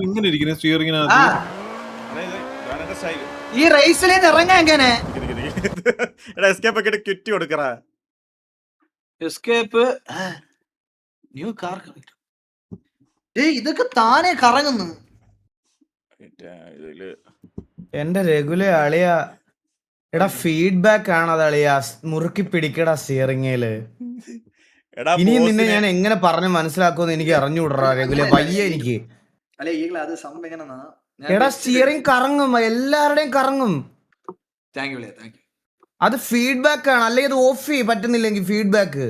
ഇങ്ങനെ ഇരിക്കുന്ന ആ സ്റ്റിയറിങ്ങിനകത്ത് ഈ റേസിൽ ഇറങ്ങാ എങ്ങനെ എസ്കേപ്പ് ഒക്കെ ക്വിറ്റ് കൊടുക്കറാ. എസ്കേപ്പ് ന്യൂ കാർ ഇതൊക്കെ താനെ കറങ്ങുന്നു. എന്റെ റെഗുലർ അളിയ എടാ ഫീഡ്ബാക്ക് ആണ് അത് അളിയ. മുറുക്കി പിടിക്കടാ സ്റ്റിയറിംഗില്. ഇനിയും നിന്നെ ഞാൻ എങ്ങനെ പറഞ്ഞ് മനസ്സിലാക്കുമെന്ന് എനിക്ക് അറിഞ്ഞുവിടറാ റെഗുലർ. വയ്യ എനിക്ക്. അല്ലെ ഈ അത് സംഭവം എങ്ങനെയാ എടാ സ്റ്റിയറിംഗ് കറങ്ങും, എല്ലാവരുടെയും കറങ്ങും. Thank you. അത് ഫീഡ്ബാക്ക് ആണ്. അല്ലെങ്കിൽ അത് ഓഫ് ചെയ്യ പറ്റുന്നില്ലെങ്കിൽ ഫീഡ്ബാക്ക്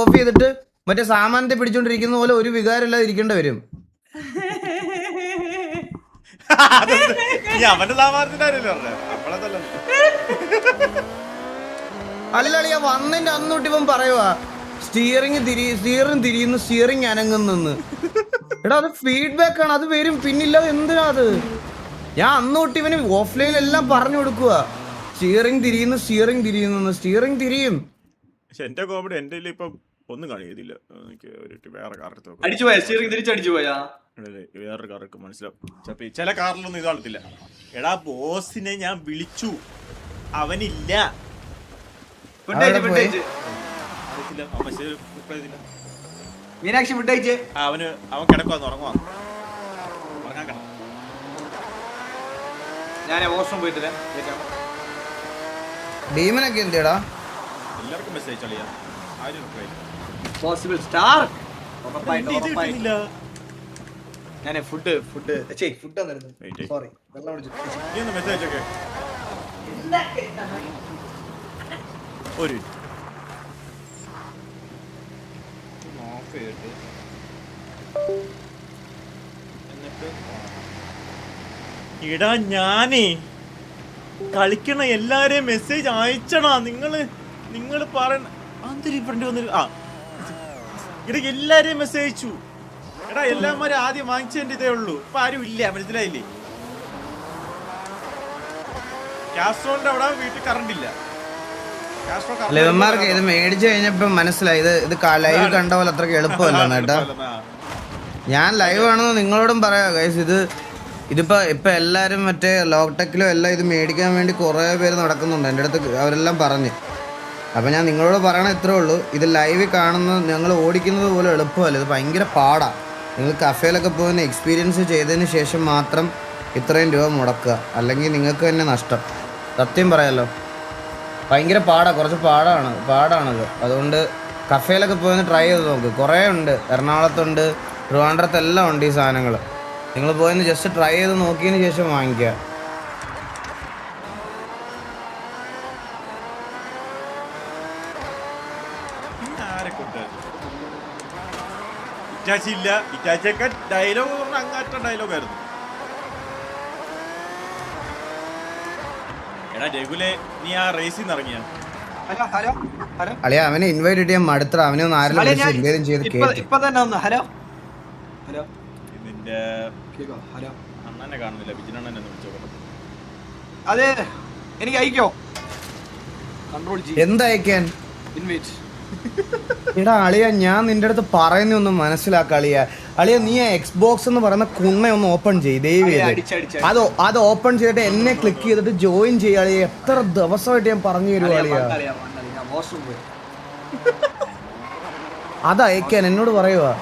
ഓഫ് ചെയ്തിട്ട് മറ്റേ സാമാനത്തെ പിടിച്ചോണ്ടിരിക്കുന്ന പോലെ ഒരു വികാരം ഇല്ലാതെ ഇരിക്കേണ്ടി വരും. അവന്റെ സാമാനത്തിന്റെ അല്ലളിയ വന്നിന്റെ അന്നൂട്ടി ഇവൻ പറയുവാ സ്റ്റിയറിംഗ് തിരിയുന്നു, സ്റ്റിയറിംഗ് അനങ്ങുന്നെന്ന്. എടാ അത് ഫീഡ്ബാക്ക് ആണ്, അത് വരും. പിന്നില്ല എന്തിനാ അത്? ഞാൻ അന്നൂട്ടി ഇവന് ഓഫ്ലൈനിൽ എല്ലാം പറഞ്ഞു കൊടുക്കുക. സ്റ്റിയറിംഗ് തിരിയും. പക്ഷെ എന്റെ കോമഡി എന്റെ ഇപ്പം ഒന്നും കാണിയതില്ല. എനിക്ക് വേറെ കാർ എടുത്ത് വേറൊരു കാറൊക്കെ മനസ്സിലാവും. ചില കാറിലൊന്നും ഇതാളത്തില്ല. എടാ ബോസിനെ ഞാൻ വിളിച്ചു, അവനില്ല. മീനാക്ഷി വിട്ടയച്ച് അവൻ കിടക്കുവാന്ന് ഉറങ്ങാൻ കിടക്കും. ഞാൻ വാഷ്റൂം പോയിട്ടില്ല. ഡീമനൊക്കെ എന്തിടാ? എല്ലാവർക്കും മെസ്സേജ് കളിയാ. പോസിബിൾ സ്റ്റാർ ഞാൻ ഫുഡ് സോറി വെള്ളം കുടിച്ചു. മെസ്സേജ് ഒക്കെ ഒരു ഇടാ ഞാനേ കളിക്കണ എല്ലാരെയും മെസ്സേജ് അയച്ചടാ. നിങ്ങൾ പറയണ ഇട എല്ലാരെയും മെസ്സേജ് അയച്ചു. എടാ എല്ലാമാരും ആദ്യം വാങ്ങിച്ചതിന്റെ ഇതേ ഉള്ളൂ. ഇപ്പൊ ആരും ഇല്ല, മനസ്സിലായില്ലേ? കാസ്ട്രോന്റെ അവിടെ വീട്ടിൽ കറണ്ട് ഇല്ല. ഇവന്മാർക്ക് ഇത് മേടിച്ചു കഴിഞ്ഞപ്പോ മനസ്സിലായി ഇത് ലൈവ് കണ്ട പോലെ അത്രക്ക് എളുപ്പമല്ല കേട്ടാ. ഞാൻ ലൈവ് ആണെന്ന് നിങ്ങളോടും പറയാം ഗൈസ്. ഇതിപ്പോ എല്ലാരും മറ്റേ ലോക്ടെക്കിലും എല്ലാം ഇത് മേടിക്കാൻ വേണ്ടി കുറെ പേര് നടക്കുന്നുണ്ട്. എൻ്റെ അടുത്ത് അവരെല്ലാം പറഞ്ഞ്. അപ്പം ഞാൻ നിങ്ങളോട് പറയണ ഇത്രേ ഉള്ളൂ, ഇത് ലൈവ് കാണുന്നത് ഞങ്ങൾ ഓടിക്കുന്നത് പോലെ എളുപ്പമല്ല. ഇത് ഭയങ്കര പാടാണ്. നിങ്ങൾ കഫേയിലൊക്കെ പോകുന്ന എക്സ്പീരിയൻസ് ചെയ്തതിന് ശേഷം മാത്രം ഇത്രയും രൂപ മുടക്കുക, അല്ലെങ്കിൽ നിങ്ങൾക്ക് തന്നെ നഷ്ടം. സത്യം പറയാലോ, ഭയങ്കര കുറച്ച് പാടാണത്. അതുകൊണ്ട് കഫേയിലൊക്കെ പോയി ട്രൈ ചെയ്ത് നോക്ക്. കുറേ ഉണ്ട്, എറണാകുളത്തുണ്ട്, ട്രിവാൻഡ്രത്തെല്ലാം ഉണ്ട് ഈ സാധനങ്ങൾ. നിങ്ങൾ പോയിന്ന് ജസ്റ്റ് ട്രൈ ചെയ്ത് നോക്കിയതിന് ശേഷം വാങ്ങിക്കുക. ഡയലോഗ് അങ്ങാറ്റ ഡയലോഗായിരുന്നു. എടാ രഘുലെ, നീ ആ റേസിൽ നിന്ന് ഇറങ്ങിയ അളിയ അവനെ ഇൻവൈറ്റ് ചെയ്യാൻ മടുത്ത. അവനെ ഒന്ന് ആരെങ്കിലും ചെയ്ത് നിന്റെ അണ്ണനെ കാണുന്നില്ല. ബിജിനണ്ണനെ വിളിച്ചോക്കണം. അതെ എനിക്ക് അയക്കോ? എന്തയക്കാൻ? ഇൻവൈറ്റ്. എടാ അളിയ, ഞാൻ നിന്റെ അടുത്ത് പറയുന്നൊന്നും മനസ്സിലാക്ക അളിയ. നീ ആ എക്സ്ബോക്സ് എന്ന് പറയുന്ന കുണ്ണയൊന്ന് ഓപ്പൺ ചെയ്യ് ദയവ്. അത് ഓപ്പൺ ചെയ്തിട്ട് എന്നെ ക്ലിക്ക് ചെയ്തിട്ട് ജോയിൻ ചെയ്യാ. എത്ര ദിവസമായിട്ട് ഞാൻ പറഞ്ഞു തരുവാ അളിയ. അത് അയക്കാൻ എന്നോട് പറയുവാ.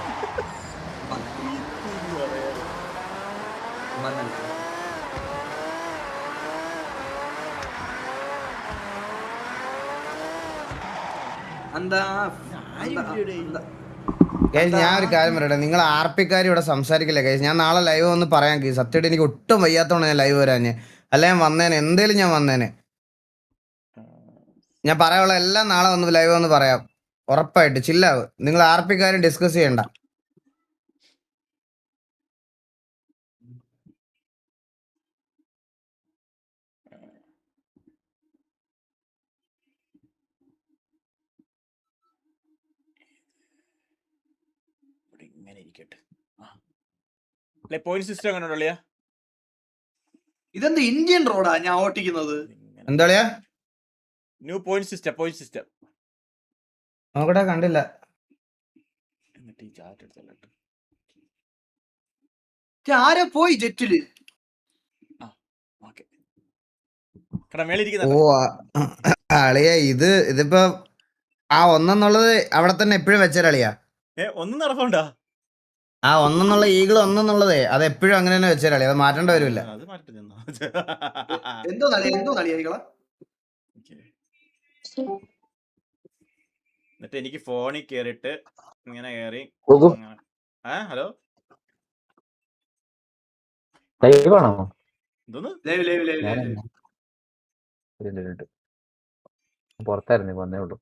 ഞാൻ ഒരു കാര്യം പറയട്ടെ, നിങ്ങൾ ആർപിക്കാർ ഇവിടെ സംസാരിക്കില്ല ഗൈസ്. ഞാൻ നാളെ ലൈവ് ഒന്ന് പറയാം ഗൈസ്. സത്യമായിട്ട് എനിക്ക് ഒട്ടും വയ്യാത്തോണ്ട് ഞാൻ ലൈവ് വരാഞ്ഞ്. അല്ല ഞാൻ വന്നേനെ, എന്തേലും ഞാൻ വന്നേനെ. ഞാൻ പറയാനുള്ള എല്ലാം നാളെ വന്ന് ലൈവ് ഒന്ന് പറയാം ഉറപ്പായിട്ട്. ചില്ലാവ്. നിങ്ങൾ ആർപിക്കാരും ഡിസ്കസ് ചെയ്യണ്ട. പോയിന്റ് സിസ്റ്റം എങ്ങനെ? ഇതെന്ത് ഇന്ത്യൻ റോഡാ ഞാൻ ഓട്ടിക്കുന്നത്? എന്താ ന്യൂ പോയിന്റ് സിസ്റ്റം നോക്കട്ടെ, കണ്ടില്ല. ആരെ പോയി ജെറ്റില്? ഓ അളിയ ഇതിപ്പോ ആ ഒന്നെന്നുള്ളത് അവിടെ തന്നെ എപ്പോഴും വെച്ചൊരളിയാ. ഒന്നും നടപ്പുണ്ടാ? ആ ഒന്നെന്നുള്ള ഈഗിൾ ഒന്നെന്നുള്ളതേ അത് എപ്പോഴും അങ്ങനെ തന്നെ വെച്ചൊരളി, അത് മാറ്റേണ്ട വരുമില്ല. അത് മാറ്റി നിന്നോ. എന്തോ നളിയാ എന്നിട്ട് എനിക്ക് ഫോണിൽ കേറിയിട്ട് ഇങ്ങനെ കേറി ഹലോ എന്തോന്ന് പുറത്തായിരുന്നു വന്നേ ഉള്ളൂ.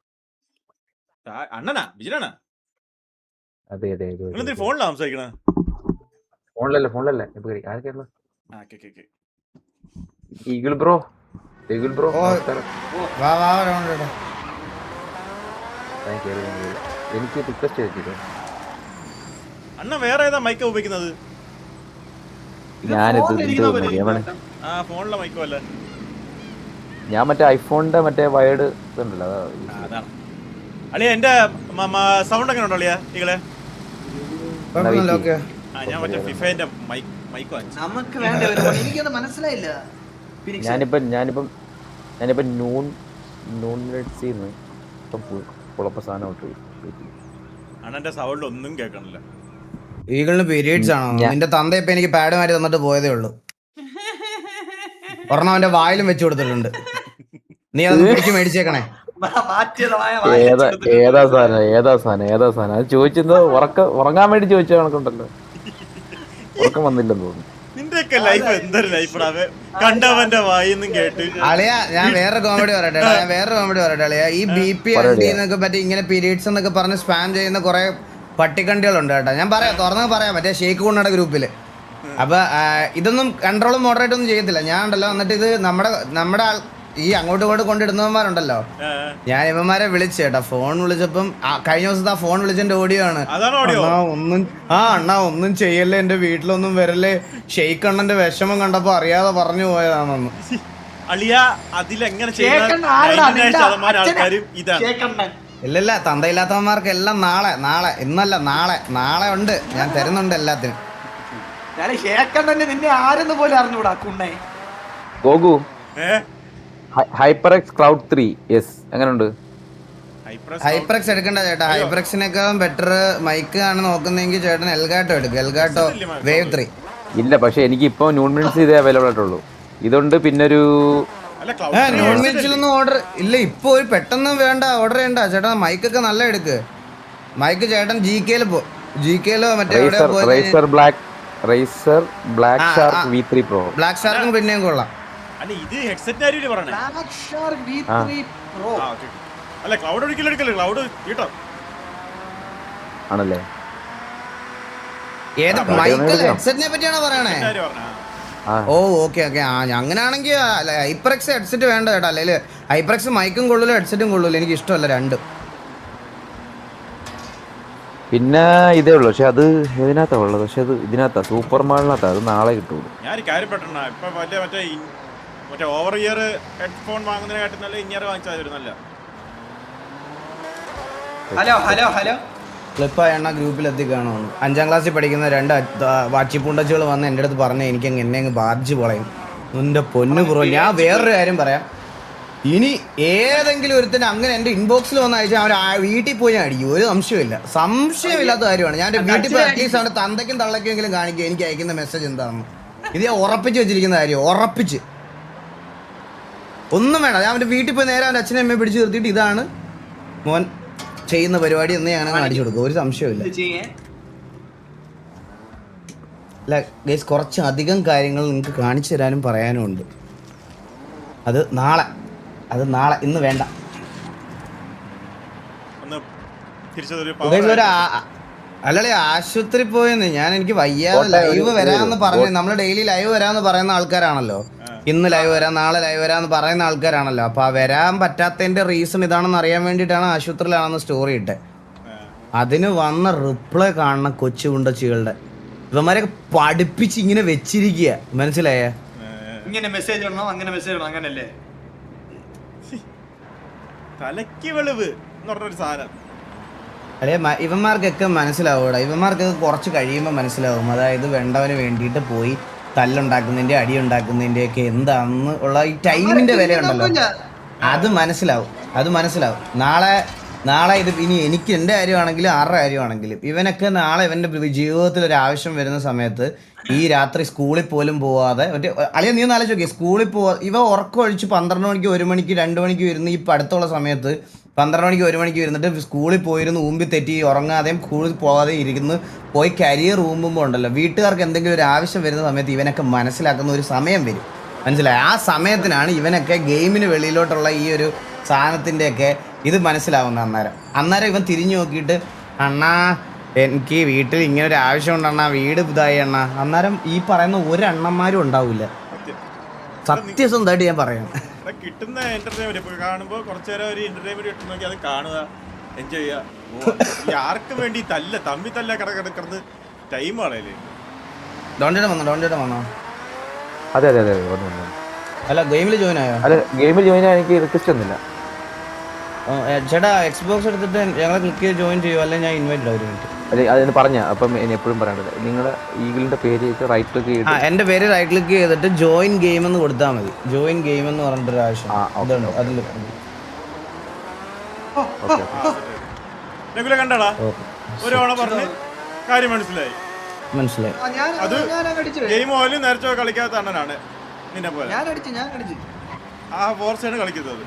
അണ്ണനാ ബിജിനാണാ? അതെ ഫോണിലാ സംസാരിക്കണ? ഫോണിലല്ലേ ആരൊക്കെയുള്ള ഈഗിൾ ബ്രോ വാ വാ round ഇടാം. എനിക്ക് റിക്വസ്റ്റ് ചെയ്തിട്ട് അണ്ണ വേറെ ഏതാ മൈക്ക ഉപയോഗിക്കുന്നത്? ഫോണിലെ മൈക്കോ അല്ല, ഞാൻ മറ്റേ ഐഫോണിന്റെ മറ്റേ വയർഡ് ഇതുണ്ടല്ലോ അതാണ്. അളിയ എന്റെ സൗണ്ട് എങ്ങനെ ഉണ്ടോ അളിയ ഈകളെ? കുഴപ്പമൊന്നുമില്ല, ഓക്കെ. ഞാൻ മറ്റേ ഫിഫേന്റെ മൈക്കോ നമുക്ക് വേണ്ട എനിക്കത് മനസ്സിലായില്ല. ഞാനിപ്പം നൂൺ റെഡ്സിന്ന് കുഴപ്പ സാധനം അണ്ണന്റെ സൗണ്ട് ഒന്നും കേൾക്കണില്ല. ഈഗിളിന് പീരീഡ്സ് ആണോ? നിന്റെ തന്ത ഇപ്പൊ എനിക്ക് പാഡ് മാറ്റി തന്നിട്ട് പോയതേ ഉള്ളൂ. ഒരെണ്ണം അവന്റെ വായിലും വെച്ച് കൊടുത്തിട്ടുണ്ട്. നീ അത് പിടിച്ച് മേടിച്ചേക്കണേ. ഏതാ സാധനം അത് ചോദിച്ചത്? ഉറങ്ങാൻ വേണ്ടി ചോദിച്ച കണക്കുണ്ടല്ലോ, ഉറക്കം വന്നില്ലെന്ന് തോന്നുന്നു. നിന്റെയൊക്കെ ലൈഫ് എന്തൊരു ലൈഫാണ്. കണ്ടവന്റെ വായിന്നും കേട്ട് അളിയ ഞാൻ വേറൊരു കോമഡി പറയട്ടെ അളിയ. ഈ BP അണ്ടി എന്നൊക്കെ പറ്റി ഇങ്ങനെ പീരീഡ്സ് എന്നൊക്കെ പറഞ്ഞ് സ്പാം ചെയ്യുന്ന കുറെ പട്ടിക്കണ്ടികളുണ്ട് കേട്ടോ. ഞാൻ പറയാം മറ്റേ ഷെയ്ഖ് കുണ്ണയുടെ ഗ്രൂപ്പില്. അപ്പൊ ഇതൊന്നും കൺട്രോളും മോഡറേറ്റ് ഒന്നും ചെയ്യത്തില്ല ഞാൻ ഉണ്ടല്ലോ. എന്നിട്ട് ഇത് നമ്മുടെ ഈ അങ്ങോട്ടും ഇങ്ങോട്ടും കൊണ്ടിടുന്നവന്മാരുണ്ടല്ലോ, ഞാൻ ഇവന്മാരെ വിളിച്ചു കേട്ടോ. ഫോൺ വിളിച്ചപ്പം കഴിഞ്ഞ ദിവസത്തെ ആ ഫോൺ വിളിച്ചതിന്റെ ഓഡിയോ ആണ്. അണ്ണാ ഒന്നും ചെയ്യല്ലേ, എന്റെ വീട്ടിലൊന്നും വരല്ലേ, ഷെയ്ഖ് അണ്ണന്റെ വിഷമം കണ്ടപ്പോ അറിയാതെ പറഞ്ഞു പോയതാണെന്ന്. ഇല്ലല്ല, തന്തയില്ലാത്തവന്മാർക്ക് എല്ലാം നാളെ ഇന്നല്ല നാളെ ഉണ്ട്, ഞാൻ തരുന്നുണ്ട് എല്ലാത്തിനും. നിന്നെ ആരെന്ന് പോലെ അറിഞ്ഞൂടാ കുണ്ണേ. ഗോഗു HyperX Cloud 3 യെസ് എങ്ങനെയുണ്ട്? HyperX എടുക്കണ്ട ചേട്ടാ, HyperXനേക്കാളും ബെറ്റർ മൈക്ക് ആണ് നോക്കുന്നെങ്കിൽ ചേട്ടൻ എൽഗാട്ടോ എടുക്കും. എൽഗാട്ടോ വേവ് 3 ഇല്ല, പക്ഷെ എനിക്ക് ഇപ്പൊ നൂൺ മിനിറ്റ്സ് ഇതേ അവൈലബിൾ ആയിട്ടുള്ളൂ. ഇതുണ്ട് പിന്നൊരു നോൺ വെജിലൊന്നും ഓർഡർ ഇല്ല ഇപ്പൊ. ഒരു പെട്ടെന്ന് വേണ്ട ഓർഡർ ചെയ്യണ്ട ചേട്ടാ. മൈക്കൊക്കെ നല്ല എടുക്ക്. മൈക്ക് ചേട്ടൻ GK-ലോ മറ്റേ Razer Black Shark V3 Pro. Black ഷാർക്കും പിന്നെയും കൊള്ളാം. ആണല്ലേ? ഏത് മൈക്കിൾ ഹെഡ്സെറ്റിനെ പറ്റിയാണോ പറയണേ? ഓ ഓക്കെ അങ്ങനെയാണെങ്കിൽ HyperX ഹെഡ്സെറ്റ് വേണ്ട ചേട്ടാ. അല്ലെങ്കിൽ HyperX മൈക്കും കൊള്ളൂല ഹെഡ്സെറ്റും കൊള്ളൂല, എനിക്ക് ഇഷ്ടമല്ല രണ്ടും. പിന്നെ ഇതേ ഉള്ളു, പക്ഷെ അത് ഇതിനകത്താ ഉള്ളത്. പക്ഷെ അത് ഇതിനകത്താ സൂപ്പർ മാളിനകത്താ, അത് നാളെ കിട്ടുള്ളൂ. ഞാൻ കാര്യപ്പെട്ട ഇപ്പൊ മറ്റേ ഓവർ ഇയർ ഹെഡ്ഫോൺ വാങ്ങുന്നതിനെക്കാട്ടും നല്ല ഇനിയർ വാങ്ങിച്ചാൽ നല്ല. ഹലോ ക്ലിപ്പ് എണ്ണ ഗ്രൂപ്പിൽ എത്തിക്കാണോ? 5ാം ക്ലാസ്സിൽ പഠിക്കുന്ന 2 വാച്ചിപ്പൂണ്ടച്ചുകൾ വന്ന് എൻ്റെ അടുത്ത് പറഞ്ഞ എനിക്ക് എന്നെ അങ്ങ് ബാധിച്ചു പൊളയും. എൻ്റെ പൊന്നു കുറവ്. ഞാൻ വേറൊരു കാര്യം പറയാം, ഇനി ഏതെങ്കിലും ഒരുത്തിന് അങ്ങനെ എൻ്റെ ഇൻബോക്സിൽ വന്ന് അയച്ചാൽ അവൻ വീട്ടിൽ പോയി ഞാൻ അടിക്കും, ഒരു സംശയമില്ലാത്ത കാര്യമാണ്. ഞാൻ എൻ്റെ വീട്ടിൽ പോയി അറ്റ്ലീസ്റ്റ് അവൻ്റെ തന്തയ്ക്കും തള്ളയ്ക്കെങ്കിലും കാണിക്കുക എനിക്ക് അയക്കുന്ന മെസ്സേജ് എന്താണെന്ന്. ഇത് ഞാൻ ഉറപ്പിച്ച് വെച്ചിരിക്കുന്ന കാര്യം, ഉറപ്പിച്ച്. ഒന്നും വേണ്ട, ഞാൻ അവൻ്റെ വീട്ടിൽ പോയി നേരെ അവൻ്റെ അച്ഛനെ അമ്മയെ പിടിച്ച് നിർത്തിയിട്ട് ഇതാണ് മോൻ ചെയ്യുന്ന പരിപാടി എന്ന് ഞാൻ കാണിച്ചു കൊടുക്കും, ഒരു സംശയമില്ല. അല്ല ഗൈസ്, കുറച്ച് അധികം കാര്യങ്ങൾ നിങ്ങൾക്ക് കാണിച്ചു തരാനും പറയാനും ഉണ്ട്. അത് നാളെ ഇന്ന് വേണ്ട. അല്ലല്ലേ ആശുപത്രി പോയെന്ന് എനിക്ക് വയ്യാതെ ലൈവ് വരാമെന്ന് പറഞ്ഞു. നമ്മൾ ഡെയിലി ലൈവ് വരാമെന്ന് പറയുന്ന ആൾക്കാരാണല്ലോ. ഇന്ന് ലൈവ് വരാം നാളെ ലൈവ് വരാമെന്ന് പറയുന്ന ആൾക്കാരാണല്ലോ. അപ്പോൾ ആ വരാൻ പറ്റാത്തതിൻ്റെ റീസൺ ഇതാണെന്ന് അറിയാൻ വേണ്ടിയിട്ടാണ് ആശുപത്രിയിലാണെന്ന് സ്റ്റോറി ഇട്ടെ. അതിന് വന്ന റിപ്ലൈ കാണണം കൊച്ചു കുണ്ടച്ചികളുടെ. ഇവന്മാരെ പഠിപ്പിച്ച് ഇങ്ങനെ വെച്ചിരിക്കുക, മനസ്സിലായ? ഇങ്ങനെ മെസ്സേജ് ഇടണം, അങ്ങനെ മെസ്സേജ് ഇടണം, അങ്ങനല്ലേ? തലയ്ക്ക് വെളിവ് എന്ന് പറഞ്ഞൊരു സാധനം. അല്ലെ ഇവന്മാർക്കൊക്കെ മനസ്സിലാവൂടാ, ഇവന്മാർക്കൊക്കെ കുറച്ച് കഴിയുമ്പോൾ മനസ്സിലാവും. അതായത് വേണ്ടവന് വേണ്ടിയിട്ട് പോയി തല്ലുണ്ടാക്കുന്നതിന്റെ അടി ഉണ്ടാക്കുന്നതിന്റെ ഒക്കെ എന്താന്ന് ഉള്ള ഈ ടൈമിന്റെ വില ഉണ്ടല്ലോ, അത് മനസ്സിലാവും. നാളെ ഇത് ഇനി എനിക്ക് എൻ്റെ കാര്യമാണെങ്കിലും ആരുടെ കാര്യമാണെങ്കിലും ഇവനൊക്കെ നാളെ ഇവന്റെ ജീവിതത്തിൽ ഒരു ആവശ്യം വരുന്ന സമയത്ത് ഈ രാത്രി സ്കൂളിൽ പോലും പോവാതെ അളിയ നീ ഒന്ന് ആലോചിച്ച് നോക്കിയേ, സ്കൂളിൽ പോവാ ഇവ ഉറക്കം ഒഴിച്ച് 12 മണിക്ക് 1 മണിക്ക് 2 മണിക്ക് വരുന്ന ഈ അടുത്തുള്ള സമയത്ത് 12 മണിക്ക് 1 മണിക്ക് ഇരുന്നിട്ട് സ്കൂളിൽ പോയിരുന്ന് ഊമ്പി തെറ്റി ഉറങ്ങാതെയും സ്കൂളിൽ പോകാതെ ഇരിക്കുന്നു പോയി കരിയർ ഊമ്പുമ്പോൾ ഉണ്ടല്ലോ, വീട്ടുകാർക്ക് എന്തെങ്കിലും ഒരു ആവശ്യം വരുന്ന സമയത്ത് ഇവനൊക്കെ മനസ്സിലാക്കുന്ന ഒരു സമയം വരും. മനസ്സിലായി? ആ സമയത്തിനാണ് ഇവനൊക്കെ ഗെയിമിന് വെളിയിലോട്ടുള്ള ഈ ഒരു സാധനത്തിൻ്റെയൊക്കെ ഇത് മനസ്സിലാവുന്ന. അന്നേരം ഇവൻ തിരിഞ്ഞു നോക്കിയിട്ട് അണ്ണാ എനിക്ക് വീട്ടിൽ ഇങ്ങനെ ഒരു ആവശ്യം ഉണ്ടണ്ണാ, വീട് ഇതായി അണ്ണാ, അന്നേരം ഈ പറയുന്ന ഒരു അണ്ണന്മാരും ഉണ്ടാവില്ല. സത്യസന്ധമായിട്ട് ഞാൻ പറയാം. കിട്ടുന്ന എന്റർടൈൻമെന്റ് കാണുമ്പോ കുറച്ചേരം ഒരു എന്റർടൈൻമെന്റ് കിട്ടുന്നെങ്കിൽ അത് കാണുക, എൻജോയ് ചെയ്യുക. ആർക്ക് വേണ്ടി തമ്മി തല്ല കിടന്ന് ടൈം ആണല്ലേ. ഡോണ്ടേട്ടൻ വന്നോ? അതെ അല്ല ഗെയിമിൽ ജോയിൻ ആയോ? അല്ല ഗെയിമിൽ ജോയിൻ ആയാൽ എനിക്ക് റിക്വസ്റ്റ് ഒന്നുമില്ല. ചേട്ടാ എക്സ്ബോക്സ് എടുത്തിട്ട് ഞങ്ങളെ ക്ലിക്ക് ചെയ്ത് ജോയിൻ ചെയ്യുമോ, അല്ലെങ്കിൽ ഞാൻ ഇൻവൈറ്റ് ഇടാം. ഒരു മിനിറ്റ്. അതെ അതിന് പറഞ്ഞ അപ്പം ഇനി എപ്പോഴും പറയേണ്ടത് നിങ്ങളുടെ ഈഗിളിന്റെ പേര് റൈറ്റ് ക്ലിക്ക് ചെയ്തിട്ട് എൻ്റെ പേര് റൈറ്റ് ക്ലിക്ക് ചെയ്തിട്ട് ജോയിൻ ഗെയിം എന്ന് കൊടുത്താൽ മതി. ജോയിൻ ഗെയിം എന്ന് പറഞ്ഞിട്ടൊരു ആവശ്യം ഇതുണ്ട് അതിൽ. കണ്ടാടാ ഒരു ഓണം പറഞ്ഞ് കാര്യം മനസ്സിലായി. അത് ഗെയിം പോലും നേരത്തെ കളിക്കാത്ത അണ്ണനാണ് നിന്നെ പോലെ. ആ ഫോർസാണ് കളിക്കുന്നത്.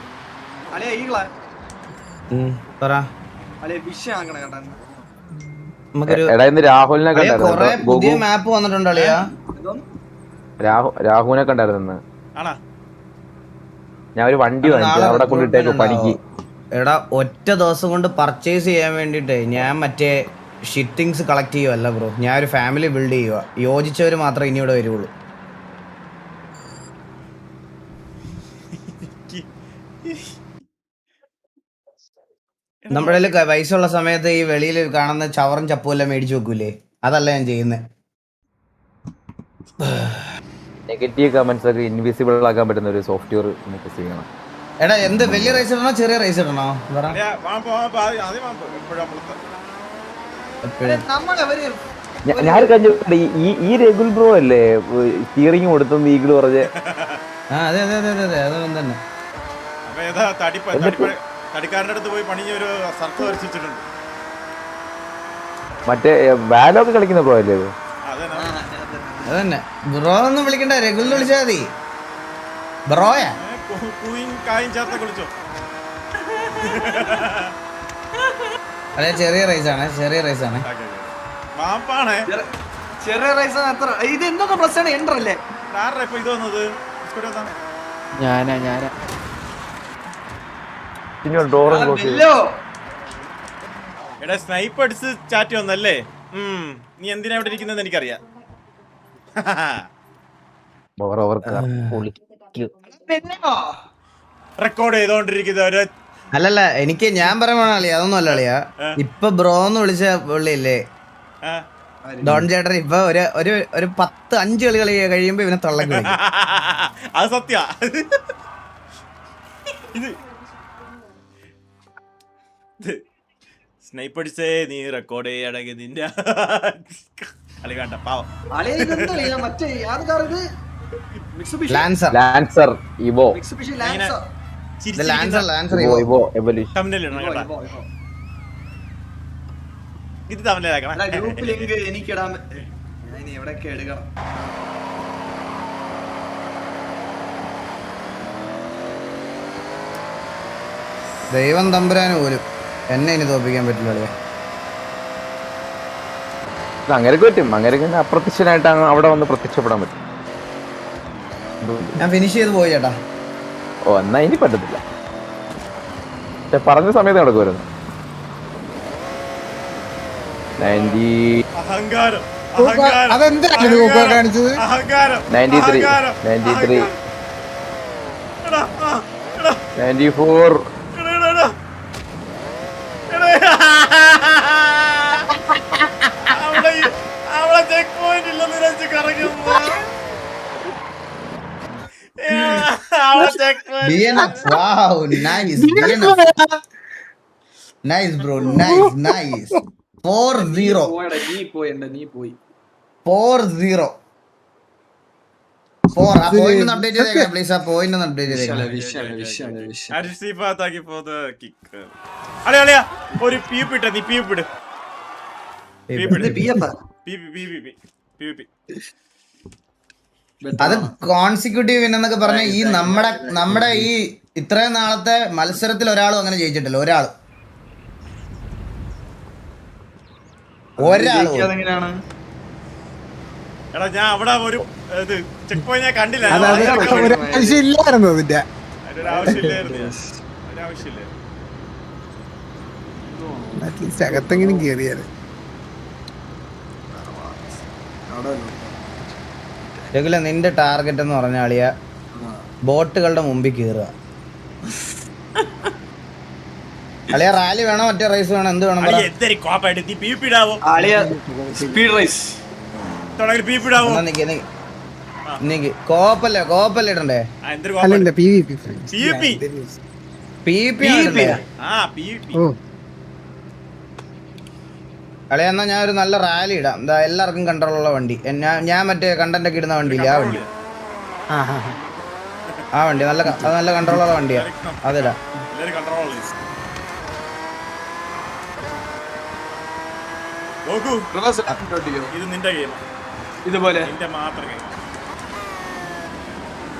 രാഹുലിനെ പുതിയ മാപ്പ് വന്നിട്ടുണ്ട് അളിയാ. രാഹുവിനെ കണ്ടായിരുന്നു. ഞാൻ ഒരു വണ്ടി വാങ്ങിച്ചു അവിടെ കൊണ്ടിട്ടേക്ക് പണിക്ക്. എടാ ഒറ്റ ദിവസം കൊണ്ട് പർച്ചേസ് ചെയ്യാൻ വേണ്ടിട്ട് ഞാൻ മറ്റേ ഷിറ്റിങ്സ് കളക്ട് ചെയ്യുവല്ല ബ്രോ, ഞാൻ ഒരു ഫാമിലി ബിൽഡ് ചെയ്യുക. യോജിച്ചവർ മാത്രമേ ഇനി ഇവിടെ വരുള്ളൂ. നമ്മുടെ പൈസ ഉള്ള സമയത്ത് ഈ വെളിയിൽ കാണുന്ന ചവറും ചപ്പും എല്ലാം മേടിച്ചു വെക്കൂലേ, അതല്ല ഞാൻ ചെയ്യുന്നത്. നെഗറ്റീവ് കമന്റ്സ് ഒക്കെ ഇൻവിസിബിൾ ആക്കാൻ പറ്റുന്ന ഒരു സോഫ്റ്റ്വെയർ നമുക്ക് ചെയ്യണം. എടാ എന്ത് വലിയ റൈസ് ഇടണോ ചെറിയ റൈസ് ഇടണോ? ഞാൻ കഴിഞ്ഞിട്ടുണ്ട് ഈ രഘുൽ ബ്രോ അല്ലേ സ്റ്റിയറിംഗ് കൊടുത്തു ഈഗിൾ പറഞ്ഞ്. അതെ അതൊന്നും തന്നെ. മറ്റേ വാലൊക്കെ കളിക്കുന്ന ബ്രോ അല്ലേ ഇത്? അതന്നെ ബ്രോ ഒന്നും വിളിക്കണ്ട, രഘുൽ വിളിച്ചാ മതി. ബ്രോയാ അതെ ചെറിയ റൈസാണ്. ചെറിയ റൈസ് അത്ര. ഇത് എന്തൊക്കെ പ്രശ്നമാണ് എൻഡർ അല്ലേ? ഞാനാ സ്നൈപ്പ് അടിച്ച് ചാറ്റ് വന്നല്ലേ? നീ എന്തിനാ ഇവിടെ ഇരിക്കുന്നത് എനിക്കറിയാം. റെക്കോർഡ് ചെയ്തോണ്ടിരിക്കുന്ന അല്ലല്ല എനിക്ക് ഞാൻ പറയുമ്പോഴാണ് അളിയാ, അതൊന്നും അല്ല അളിയാ. ഇപ്പൊ ബ്രോ എന്ന് വിളിച്ച പുള്ളിയില്ലേ ഡോൺ ചേട്ടൻ, ഇപ്പൊ ഒരു 5 കളി കഴിയുമ്പോ ഇവനെ തള്ളക്ക് വിളിക്കും. അത് സത്യ. ഇത് സ്നൈപ്പ് അടിച്ചേ നീ റെക്കോർഡ് ചെയ്യണമെങ്കിൽ നിന്റെ അളി വേണ്ട പാവം. ലാൻസർ ഇവോ ഇത് തമിഴിലാക്കണം. എനിക്കിടാൻ എവിടെയൊക്കെ എടുക്കണം. ദൈവം തമ്പുരാന് പോലും എന്നെ ഇനി തോപ്പിക്കാൻ പറ്റില്ല. അങ്ങനെയൊക്കെ പറ്റും. അങ്ങനെയൊക്കെ അപ്രത്യക്ഷനായിട്ട് അവിടെ വന്ന് പ്രത്യക്ഷപ്പെടാൻ പറ്റും. ഞാൻ ഫിനിഷ് ചെയ്ത് പോയി ചേട്ടാ. ഓ എന്നാ ഇനി പറ്റത്തില്ല. പറഞ്ഞ സമയത്ത് നടക്കുമായിരുന്നു. 93 94 അവളെ ചെക്ക് പോയിന്റ് ഇല്ലെന്ന് വെച്ച് കറങ്ങുന്നു. Nice bro, nice 4-0. നീ പോയി 4-0. 4. ആ പോയിന്റ് ഒന്ന് അപ്ഡേറ്റ് ചെയ്തേക്കാം പ്ലീസ്. ആ പോയിന്റ് ഒന്ന് അപ്ഡേറ്റ് ചെയ്തേക്കാം. അളിയാ ഒരു പീപ്പ് ഇട്ട നീ പീപ്പ് ഇട്. അത് കോൺസിക്യൂട്ടീവ് വിൻ എന്നൊക്കെ പറഞ്ഞ ഈ നമ്മുടെ ഈ ഇത്രയും നാളത്തെ മത്സരത്തിൽ ഒരാളും അങ്ങനെ ജയിച്ചിട്ടില്ല. ഒരാൾ എങ്ങനെയാണ്? എടാ ഞാൻ അവിടെ ഒരു ചെക്ക് പോയിന്റ് ഞാൻ കണ്ടില്ല. ആവശ്യമില്ലായിരുന്നു അതിന്റെ അറ്റ്ലീസ്റ്റ് അകത്തെങ്കിലും കേറിയാല്. രഘുല നിന്റെ ടാർഗറ്റ് എന്ന് പറഞ്ഞ ആളിയ ബോട്ടുകളുടെ മുമ്പിൽ കയറുക. അളിയ റാലി വേണോ മറ്റേ റേസ് വേണോ എന്ത് വേണം? കോപ്പല്ലേ ഇടണ്ടേ? അല്ലല്ല അളിയ എന്നാ ഞാൻ ഒരു നല്ല റാലി ഇടാം. എന്താ എല്ലാവർക്കും കൺട്രോൾ ഉള്ള വണ്ടി. ഞാൻ മറ്റേ കണ്ടന്റ് ഒക്കെ ഇടുന്ന വണ്ടിയില്ലേ ആ വണ്ടി നല്ല കൺട്രോൾ ഉള്ള വണ്ടിയാ. അതിടാ.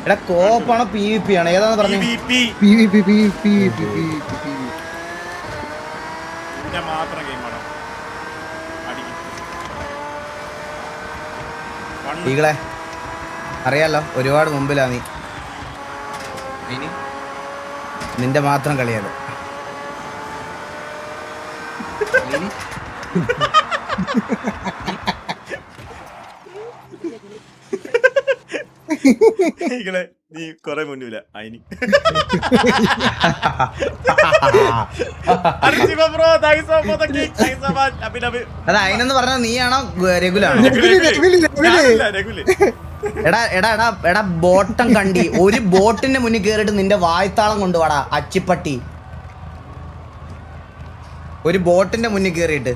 എടാ കോപ്പാണോ PvP ആണോ ഏതാന്ന് പറഞ്ഞു? ഈകളെ അറിയാലോ ഒരുപാട് മുമ്പിലാ നീ. നിന്റെ മാത്രം കളിയത്. നീ കൊറേ മുന്നില്ല അയിന്. അത് അതിനെന്ന് പറഞ്ഞാൽ നീയാണോ രഘുലാണോ? എടാ ബോട്ടം കണ്ടി ഒരു ബോട്ടിന്റെ മുന്നിൽ കേറിയിട്ട് നിന്റെ വായ്ത്താളം കൊണ്ടുപോടാ അച്ചിപ്പട്ടി. ഒരു ബോട്ടിന്റെ മുന്നിൽ കേറിയിട്ട്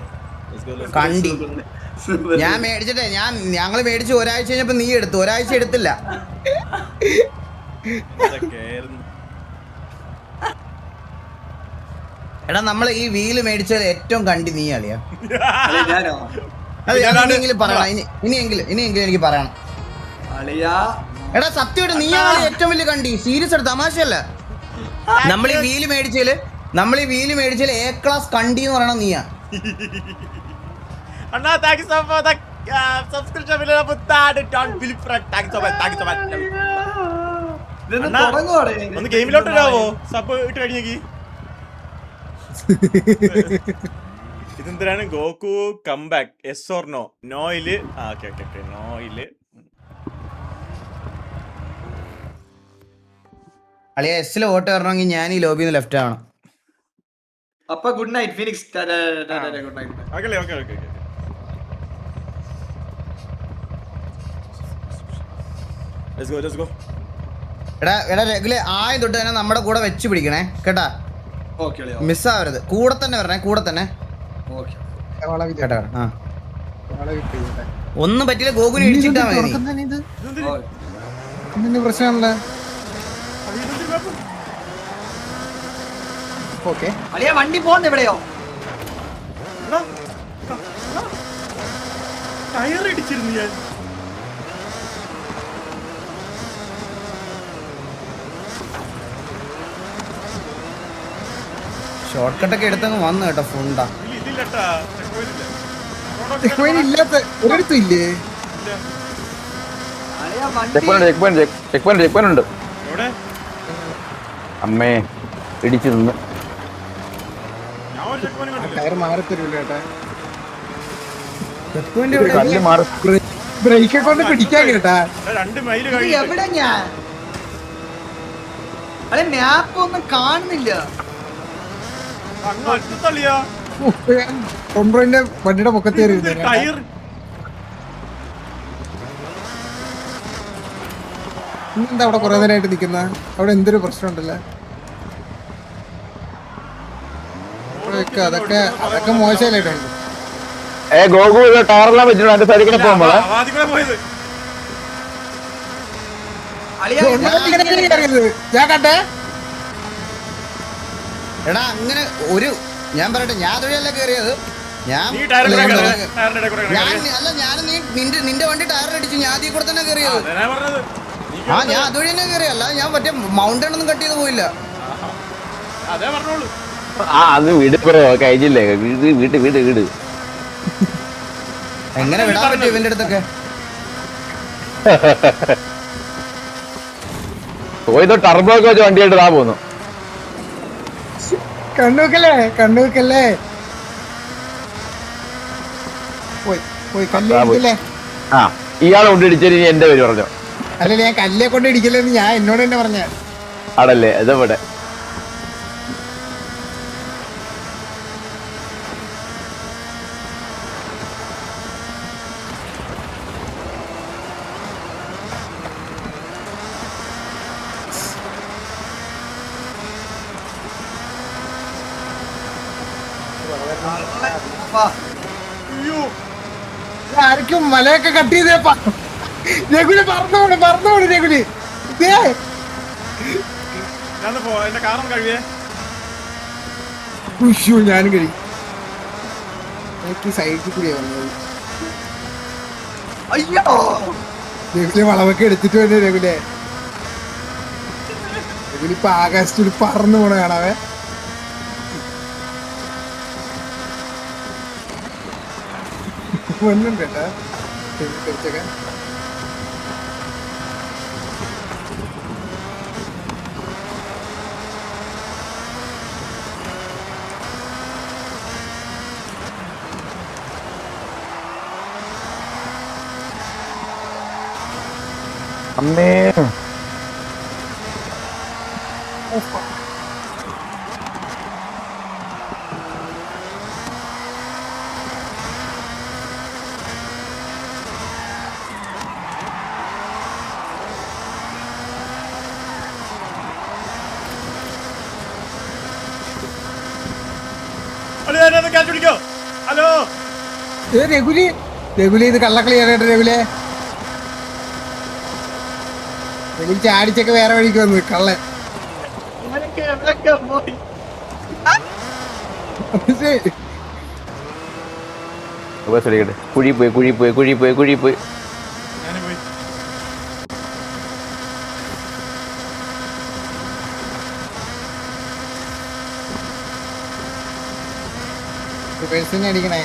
കണ്ടി. ഞാൻ മേടിച്ചിട്ടേ ഞങ്ങള് മേടിച്ച് ഒരാഴ്ച കഴിഞ്ഞപ്പോ നീ എടുത്തു. ഒരാഴ്ച എടുത്തില്ല. എടാ നമ്മള് ഈ വീല് മേടിച്ചത് ഏറ്റവും കണ്ടി നീ അളിയാ. ഇനിയെങ്കിലും പറയണം. ഇനിയെങ്കിലും എനിക്ക് പറയണം. എടാ സത്യമായിട്ട് നീയാണ് ഏറ്റവും വലിയ കണ്ടി. സീരിയസ് ആയിട്ട് തമാശയല്ല. നമ്മൾ ഈ വീല് മേടിച്ചാല് A ക്ലാസ് കണ്ടി എന്ന് പറയണ നീയാ. അണ്ണാ thank you so much for the subscription വില പുത്താട് don't believe friend thank you so much ഒന്ന് ഗെയിമിലോട്ട് വരാവോ? സബ് ഇട്ട് കഴിഞ്ഞേക്ക്. ഇതെന്തിനാണ് Goku comeback yes or no? നോയില് ഓക്കെ നോയില് അളിയ എസ്സിൽ വോട്ട് വരണമെങ്കിൽ ഞാൻ ഈ ലോബിന്ന് ലെഫ്റ്റ് ആവണം. അപ്പൊ good night phoenix. Good night. Okay let's go. എടാ രഘുലെ ആദ്യം തൊട്ട് തന്നെ നമ്മുടെ കൂടെ വെച്ച് പിടിക്കണേ കേട്ടാ. മിസ്സാവരുത്. കൂടെ തന്നെ വരണേ. കൂടെ തന്നെ കേട്ടാ. ഒന്നും പറ്റില്ല. ഗോകുനെ ഇടിച്ചിട്ടാ മതി. പ്രശ്നമല്ല. വണ്ടി പോകുന്ന എവിടെയോ ടയർ ഇടിച്ചിരുന്നു ഞാൻ. ഷോർട്ട് കട്ടൊക്കെ എടുത്തങ്ങ് വന്നു കേട്ടോ. ഫുണ്ടാ ഇല്ലാത്ത ഒരിടത്തും ഇല്ലേ? ചെക്ക് പോയിന്റ് ഉണ്ട്. അമ്മേ ഇടിച്ചു നിന്ന് ടയർ മാറത്തരൂല ചേട്ടാ. കല്ല് മാറി ബ്രേക്കെ കൊണ്ട് പിടിക്കാൻ കേട്ടാ. 2 മൈല് എവിടെ ഞാൻ മാപ്പ് ഒന്നും കാണുന്നില്ല. കൊമ്പ്രോന്റെ വണ്ടിയുടെ പൊക്കത്തേറി ടയർ എന്താ അവിടെ കുറെ നേരമായിട്ട് നിക്കുന്ന? അവിടെ എന്തൊരു പ്രശ്നം ഉണ്ടല്ലോ. അതൊക്കെ മോശമല്ലേട്ടുണ്ട്. ഗോകു ടയറെല്ലാം വെച്ചിട്ടുണ്ട് എന്റെ സൈഡിൽ കൂടെ പോകുമ്പോ പോയത് ഞാൻ കണ്ടേ. എടാ അങ്ങനെ ഒരു ഞാൻ പറയട്ടെ, ഞാൻ അതുവഴിയല്ല കയറിയത്. ഞാൻ നീ ടയറിന്റെ ഞാൻ കൂടെ ഞാൻ നിന്റെ വണ്ടി ടയർ അടിച്ചു. ഞാൻ അതിൽ കൂടെ തന്നെ കയറിയത്. പറഞ്ഞത് ഞാൻ അതുവഴി തന്നെ കയറിയല്ല. ഞാൻ മറ്റേ മൗണ്ടൻ ഒന്നും കട്ട് ചെയ്ത് പോയില്ല. അതേ പറഞ്ഞോളൂ. അത് വീട് കഴിഞ്ഞില്ലേ? വീട് എങ്ങനെ വിടാൻ പറ്റും ഇവന്റെ അടുത്തൊക്കെ? പോയത് ടർബോ ഒക്കെ വെച്ച് വണ്ടിയായിട്ട് താ പോന്നു. കണ്ണൂക്കല്ലേ പോയി കല്ലേ. ആ ഇയാളെ കൊണ്ടിടിച്ചത് ഇനി എന്റെ പേര് പറഞ്ഞോ? അല്ലല്ലേ, ഞാൻ കല്ലെ കൊണ്ട് ഇടിക്കലെന്ന് ഞാൻ എന്നോട് തന്നെ പറഞ്ഞ ആടല്ലേ? ഇതെവിടെ ആർക്കും മലയൊക്കെ കട്ട് ചെയ്തേപ്പാ. രഘുല് പറന്നോട് രഘുല്. എന്റെ കാറും കഴിയേ ഞാനും കഴി. എനിക്ക് സൈഡിൽ കൂടിയാ വന്നത്. അയ്യോ രഘുലെ വളവൊക്കെ എടുത്തിട്ട് വേണ്ടേ രഘുലെ. രഘുലിപ്പൊ ആകാശത്തിൽ പറന്നു പോണ കാണാവേ. വന്നുണ്ട് കേട്ടാ കുറച്ചൊക്കെ. അമ്മേ ഹലോ രഘുലി ഇത് കള്ളക്കളിയാണ് കേട്ടോ രഘുലെ. രഘുലി ചാടിച്ചൊക്കെ വേറെ വഴിക്ക് വന്നു കള്ളൻ. കുഴി പോയി. അടിക്കണേ.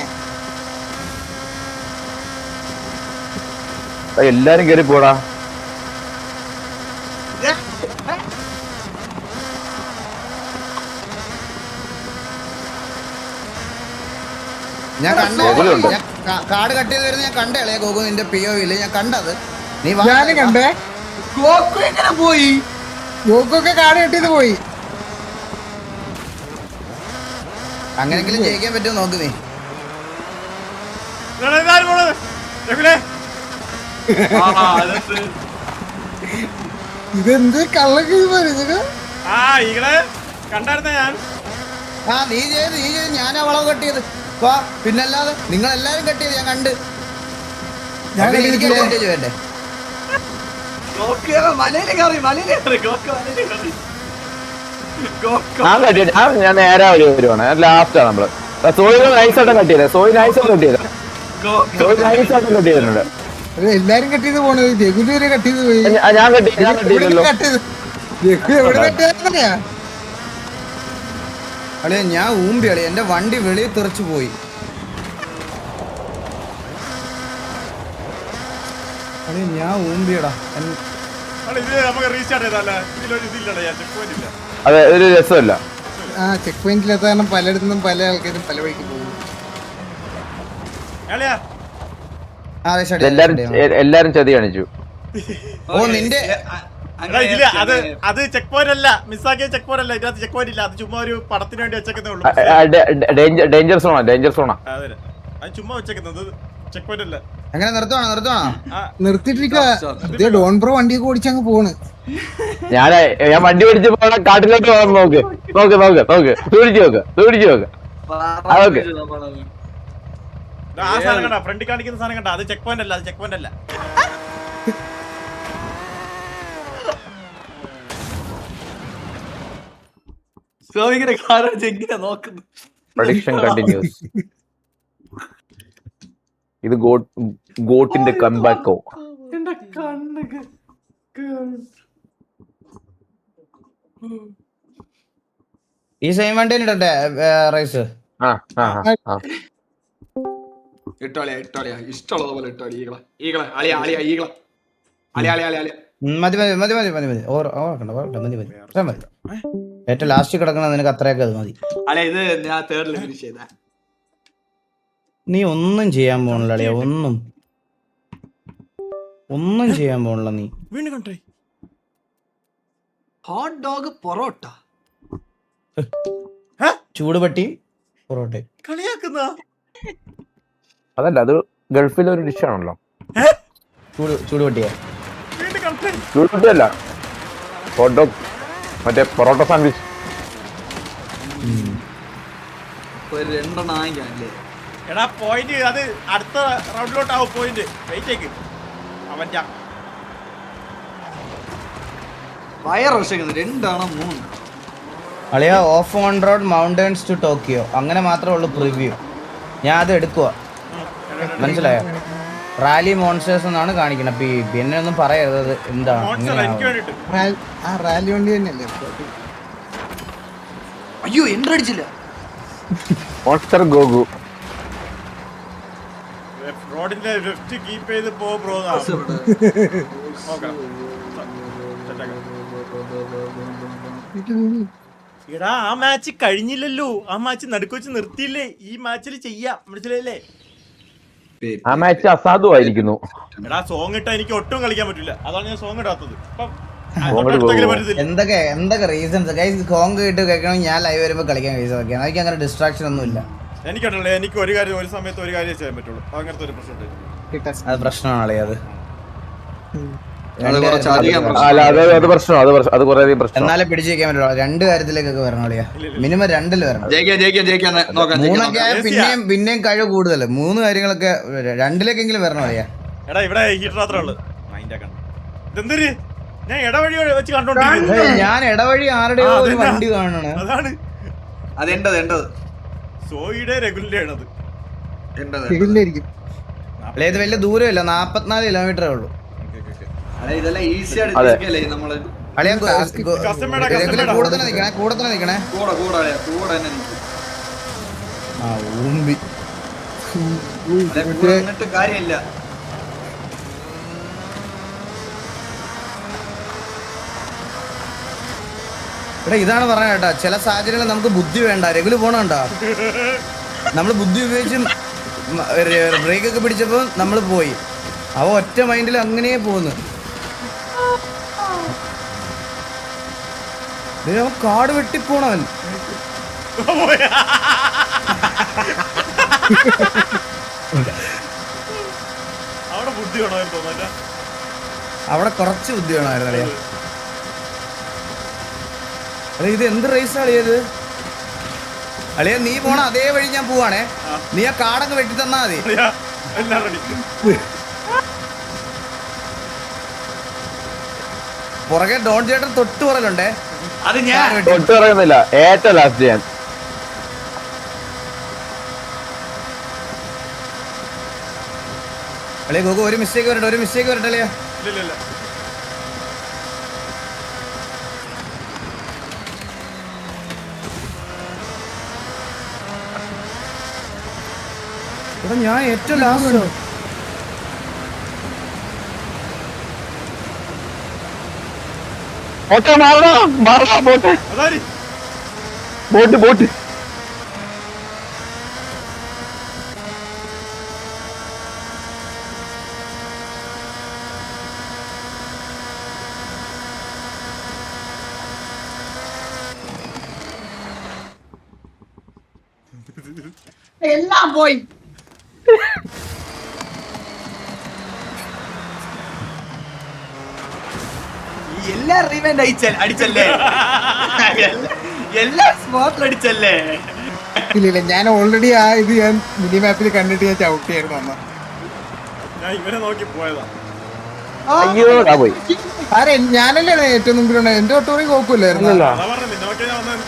എല്ലാരും കേറി പോടാ. ഞാൻ കാട് കട്ട് ചെയ്ത് വരുന്നത് ഞാൻ കണ്ടേ ഗോകു, നിന്റെ POVയില് ഞാൻ കണ്ടത്. നീ ഞാനും കണ്ടേ. ഗോക്കു എങ്ങനെ പോയി? ഗോക്കൊക്കെ കാട് കെട്ടിയത് പോയി. അങ്ങനെങ്കിലും ജയിക്കാൻ പറ്റുമോ നോക്ക് നീ. ഇതെന്ത് കള്ളക്ക് കണ്ടായിരുന്ന ഞാൻ. നീ ചെയ്ത് ഞാനാ വളവ് കട്ട് ചെയ്ത്. പിന്നല്ലാതെ നിങ്ങൾ എല്ലാരും കട്ട് ചെയ്ത് ഞാൻ കണ്ട്. എനിക്ക് വേണ്ടേ? ഞാൻ നേരെ വരുവാണ്. ലാസ്റ്റാണ് നമ്മള് സോയില് നൈസായിട്ട് കട്ടിയത്. എല്ലാരും കട്ട് ചെയ്ത് പോണത്. രഘുല് വരെ കട്ട് ചെയ്ത് പോയി. ഞാൻ കട്ടിയില്ലല്ലോ. അളിയ ഞാൻ ഊമ്പി അളിയ, എന്റെ വണ്ടി വെളിയിൽ തെറിച്ചു പോയി. അളിയ ഞാൻ ഊമ്പിയടാ. അതെ, ഒരു രസമല്ല. ചെക്ക് പോയിന്റിലെത്താൻ കാരണം പലയിടത്തുനിന്നും പല ആൾക്കാരും പല വഴിക്ക് പോകും. എല്ലാരും ചതി കാണിച്ചു. ഓ നിന്റെ അത് ചെക്ക് പോയിന്റ് അല്ല, മിസ്സാക്കിയ ചെക്ക് പോയിന്റ് അല്ല. ഇതിനകത്ത് ചെക്ക് പോയിന്റ് ഇല്ല. അത് ചുമ്മാ ഒരു പടത്തിന് വേണ്ടി വെച്ചേക്കുന്നേ ഉള്ളൂ. ഡേഞ്ചർ സോണാ. അത് ചുമ്മാ വെച്ചേക്കുന്നത് ചെക്ക് പോയിന്റ് അല്ല. അങ്ങനെ നിർത്തുവാണോ? നിർത്തിട്ടിരിക്കുക. ഡോൺ ബ്രോ വണ്ടിയൊക്കെ ഓടിച്ചങ്ങ് പോണ്. ഞാൻ വണ്ടി ഓടിച്ച് പോണ കാട്ടിലോട്ട് പോകാൻ നോക്ക്. സൂക്ഷിച്ചു നോക്ക്. അതൊക്കെ ആ സാധനം കണ്ട ഫ്രണ്ടിൽ കാണിക്കുന്ന സാധനം കണ്ട അത് ചെക്ക് പോയിന്റ് അല്ല, അത് ചെക്ക് പോയിന്റ് അല്ല. സോമിങ്ങനെ കാര്യം എങ്ങനെ നോക്കുന്നു. Prediction continuous. ഇത് ഗോട്ടിന്റെ കംബാക്കോ. എന്റെ കണ്ണൊക്കെ ഈ സെയിം വണ്ടി ഇടട്ടെ റൈസ്. ഇട്ടോളിയാ ഇഷ്ടമുള്ളതുപോലെ ഇട്ടോളി. ഈകളെ അളിയാ ഈകളെ മതി മതി മതി മതി മതി മതി ഓർക്കണ്ട മതി മതി അത്രയും മതി. ഏറ്റവും ലാസ്റ്റ് കിടക്കണ നിനക്ക് അത്രയൊക്കെ അത് മതി. അളിയ ഇത് ഞാൻ തേർഡിൽ ഫിനിഷ് ചെയ്താ. നീ ഒന്നും ചെയ്യാൻ പോണില്ല അളിയ, ഒന്നും ചെയ്യാൻ പോണില്ല നീ. വീണ്ടും കണ്ടേ ഹോട്ട് ഡോഗ് പൊറോട്ട ചൂടുപട്ടിയും പൊറോട്ടയും കളിയാക്കുന്ന അതല്ല, അത് ഗൾഫിലെ ഒരു ഡിഷാണല്ലോ. ചൂടുപട്ടിയാ വീണ്ടും കണ്ടേ. ചൂടുപട്ടിയല്ല, ഹോട്ട് ഡോഗ്, മറ്റേ പൊറോട്ട സാൻഡ്വിച്ച്. ഒരു 2 എണ്ണം വാങ്ങിക്കാല്ലേ. എടാ പോയിന്റ് അത് അടുത്ത റൗണ്ടിലോട്ടാവും പോയിന്റ്. വെയിറ്റേക്ക് അവന്റെ വയറ് വിഷക്കുന്നത് 2 ആണോ 3? അളിയ off on road mountains to Tokyo അങ്ങനെ മാത്രമേ ഉള്ളൂ പ്രിവ്യൂ. ഞാൻ അത് എടുക്കുക, മനസ്സിലായോ? റാലി മോൺസ്റ്റേഴ്സ് എന്നാണ് കാണിക്കുന്നത്. പിന്നെ ഒന്നും പറയരുത് അത് എന്താണ്. എനിക്ക് വേണ്ടിട്ട് ആ റാലി വണ്ടി തന്നെയല്ലേ? അയ്യോ എൻട്രി അടിച്ചില്ല. മോൺസ്റ്റർ ഗോഗു റോഡിന്റെ ലെഫ്റ്റ് കീപ്പ് ചെയ്ത് പോ ബ്രോ. എടാ ആ മാച്ച് കഴിഞ്ഞില്ലല്ലോ, ആ മാച്ച് നടുക്ക് വെച്ച് നിർത്തിയില്ലേ, ഈ മാച്ചിൽ ചെയ്യാം, മനസ്സിലായില്ലേ? ആ മാച്ച് അസാധുവായിരിക്കുന്നു. എടാ സോങ് ഇട്ടാ എനിക്ക് ഒട്ടും കളിക്കാൻ പറ്റില്ല, അതാണ് ഞാൻ സോങ് ഇടാത്തത്. എന്തൊക്കെ റീസൺസ് ഗൈസ്. സോങ് ഇട്ട് കേൾക്കണമെങ്കിൽ ഞാൻ ലൈവ് വരുമ്പോൾ കളിക്കാൻ കഴിയും. എനിക്ക് അങ്ങനെ ഡിസ്ട്രാക്ഷൻ ഒന്നും ഇല്ല. എനിക്കുണ്ടല്ലേ, എനിക്ക് ഒരു കാര്യം ഒരു സമയത്ത് ഒരു കാര്യം ചെയ്യാൻ പറ്റുള്ളൂ. അങ്ങനത്തെ ഒരു പ്രശ്നം അത് പ്രശ്നമാണല്ലേ അത്. എന്നാലേ പിടിച്ചു വെക്കാൻ പറ്റുള്ളൂ. 2 കാര്യത്തിലേക്കൊക്കെ വരണം അളിയാ, മിനിമം 2 വരണം. 3 ആയ പിന്നെയും കഴിവ് കൂടുതൽ. 3 കാര്യങ്ങളൊക്കെ 2 വരണം അളിയാ. എടാ ഇവിടെ ഹീറ്റർ മാത്രമേ ഉള്ളൂ. ഇതെന്തൊരു ഞാൻ ഇടവഴി വെച്ച് കണ്ടോണ്ടിരിക്കുന്നു. ഞാൻ ഇടവഴി ആരുടെയോ ഒരു വണ്ടി കാണണ. അതാണ് അതെന്റത് സോയിയുടെ റെഗുലർ ആണത്. ഇതിലായിരിക്കും. അല്ലെ ഇത് വലിയ ദൂരമില്ല, 44 കിലോമീറ്ററേ ഉള്ളൂ. ഇതെല്ലാം ഈസി ആയിട്ട് നമ്മള് അളിയാ കൂടുതൽ നിക്കണേ, കൂടത്തന്നെ നിക്കണേ. കൂടെ ആ ഊമ്പി എന്നിട്ട് കാര്യമില്ല. ഇവിടെ ഇതാണ് പറഞ്ഞ കേട്ടാ, ചില സാഹചര്യങ്ങളിൽ നമുക്ക് ബുദ്ധി വേണ്ട. രഘുല് പോണണ്ട, നമ്മള് ബുദ്ധി ഉപയോഗിച്ച് ബ്രേക്ക് ഒക്കെ പിടിച്ചപ്പോ നമ്മള് പോയി. അവ ഒറ്റ മൈൻഡിൽ അങ്ങനെ പോന്നു. കാട് വെട്ടിപ്പോണവൻ. അവിടെ ബുദ്ധി വേണമായിരുന്നു തോന്നുന്നു. അവിടെ കുറച്ച് ബുദ്ധി വേണമായിരുന്നു അളിയാ. അല്ലെ ഇത് എന്ത് റേസ് അളിയത് അളിയ? നീ പോണ അതേ വഴി ഞാൻ പോവാണേ. നീ ആ കാടൊക്കെ വെട്ടി തന്നാ മതി. പുറകെ ഡോൺ ചേട്ടൻ തൊട്ട് പറയലുണ്ടേ. അത് ഞാൻ തൊട്ട് പറയുന്നില്ല, ഏറ്റവും ലാസ്റ്റ് ഞാൻ. അളിയ ഗോഗു ഒരു മിസ്റ്റേക്ക് വരട്ടെ അളിയ. ഇവിടെ ഞാൻ ഏറ്റവും ലാസ്റ്റ്. ബോട്ട് എല്ലാം പോയി. എല്ലാ റിവെന്റ് അടിച്ചല്ലേ, എല്ലാ സ്പോട്ടിൽ അടിച്ചല്ലേ. ഇല്ല ഞാൻ ഓൾറെഡി ആ ഇത് ഞാൻ മിനി മാപ്പിൽ കണ്ടിട്ട് ഞാൻ ചവിട്ടിയായിരുന്നു അമ്മ. ഞാൻ ഇവനെ നോക്കി പോയതാ. അയ്യോ ആ പോയി. ആരെ ഞാനല്ലേ ഏറ്റവും മുമ്പിലുണ്ട്. എന്റെ ഒട്ടോറി കോക്കൂല്ലായിരുന്നു. ഇല്ലല്ലോ. അതാ പറഞ്ഞത്, നിന്നെ നോക്കി ഞാൻ വന്നത്.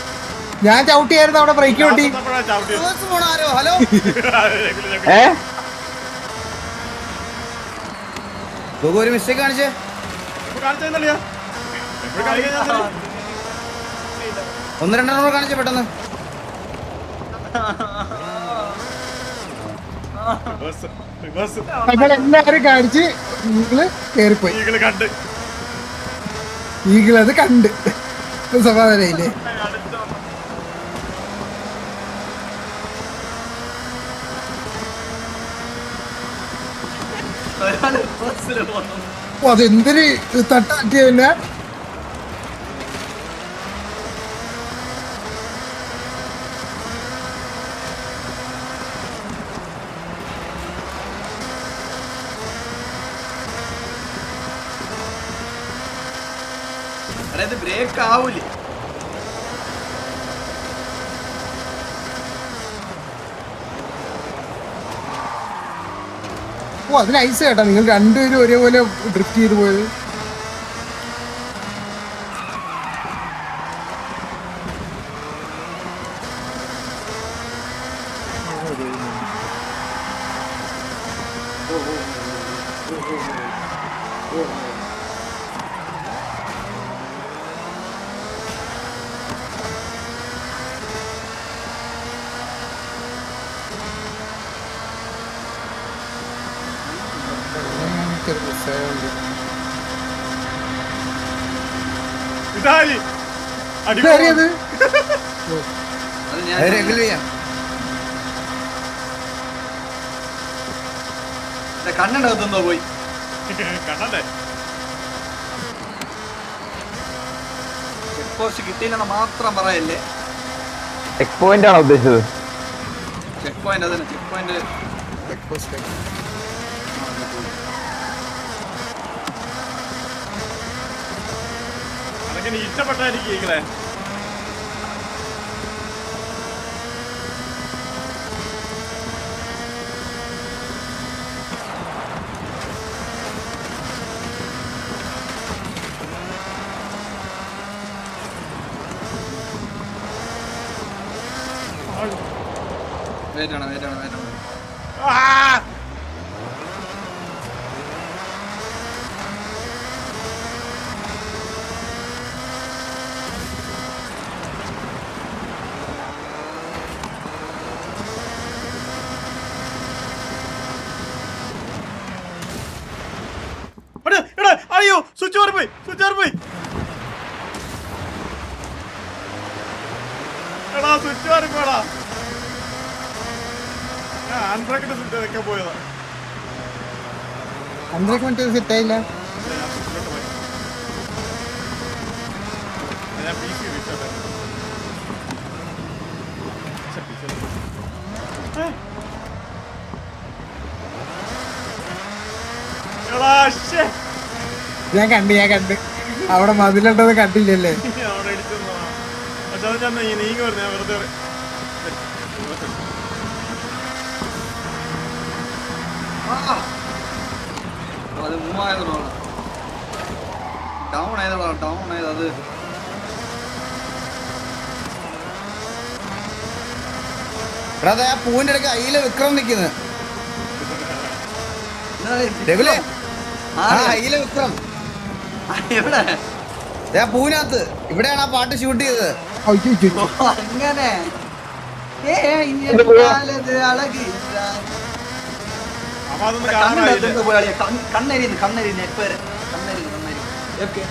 ഞാൻ ചവിട്ടിയായിരുന്നു അവിടെ ബ്രേക്ക് ചവിട്ടി. അപ്പോഴാ ചവിട്ടിയത്. ഹലോ ഏ ഒരു മിസ്റ്റേക്ക് കാണിച്ചേ. ഇപ്പൊ കാണിച്ചതന്നല്ലയാ? എപ്പോഴും കാണിക്കാൻ ഞാൻ തരാം. 1-2 എണ്ണം കാണിച്ചേ പെട്ടെന്ന്. Reverse, reverse. നമ്മളെല്ലാരും കാണിച്ച് ഈഗിള് കേറിപ്പോയി. ഈഗിള് കണ്ട്. ഈഗിൾ അത് കണ്ട് സമാധാനയില്ലേ. അതെന്തൊരു തട്ടാറ്റിയല്ല. അതായത് ബ്രേക്ക് ആവൂലേ? ഓ അത് നൈസ് കേട്ടാ. നിങ്ങൾ രണ്ടുപേരും ഒരേപോലെ ഡ്രിഫ്റ്റ് ചെയ്ത് പോയത്. ഇതായി ഇതറിയത് അത് ഞാൻ റെഗുലർ ചെയ്യാം. കണ്ണടകത്തെന്തോ പോയി. കണ്ടേ? ചെക്ക് പോസ്റ്റ് കിട്ടിയില്ലെന്ന് മാത്രം പറയല്ലേ. ചെക്ക് പോയിന്റ് ആണോ ഉദ്ദേശിച്ചത്? ചെക്ക് പോയിന്റ് അതന്നെ, ചെക്ക് പോയിന്റ്. അതൊക്കെ ഇഷ്ടപ്പെട്ടായിരിക്കും ഈകളെ. വെയിറ്റ് ആണ്, വെയിറ്റ് ആണ്, വെയിറ്റ് ആണ്. ആ! എടാ, എടാ, അയ്യോ സ്വിച്ച് മാറിപ്പോയി, സ്വിച്ച് മാറിപ്പോയി. എടാ സ്വിച്ച് മാറിപ്പോടാ. ഞാൻ ഹാൻഡ് ബ്രേക്കിന്റെ സ്വിച്ച് വെക്കാൻ പോയതാ. 5 മിനിറ്റ് സെറ്റ് ആയില്ല. ഞാൻ സ്വിച്ചിലോട്ട് പോയി. ഞാൻ PC റീസ്റ്റാർട്ട് ആക്കി. എടാ ശ്ശേ. ഞാൻ കണ്ട് അവിടെ മതിലുണ്ടത് കണ്ടില്ലല്ലേ. അവിടെ ഇടിച്ചു തന്നതാ. പക്ഷെ അത് ഞാൻ നീങ്ങി പറഞ്ഞു, ഞാൻ വെറുതെ അത് മൂവ് ആയതോളാണ്. ഡൗൺ ആയതോളാണ്, ഡൗൺ ആയത് അത്. എടാ ദേ ആ പൂവിന്റെ ഇടയ്ക്ക് അയില വിക്രം നിൽക്കുന്നത്. രഘുലേ അയില വിക്രം എവിടെ? ദേ ആ പൂവിനകത്ത് ഇവിടെയാണ് ആ പാട്ട് ഷൂട്ട് ചെയ്തത്. അയ്യോ ഓ, അങ്ങനെ അപ്പൊ അതൊന്നും കാണാനായില്ല. കണ്ണെരിയുന്നു, കണ്ണെരിയുന്നു, എപ്പേരെ കണ്ണെരിയുന്നു, കണ്ണെരിയുന്നു. ഓക്കെ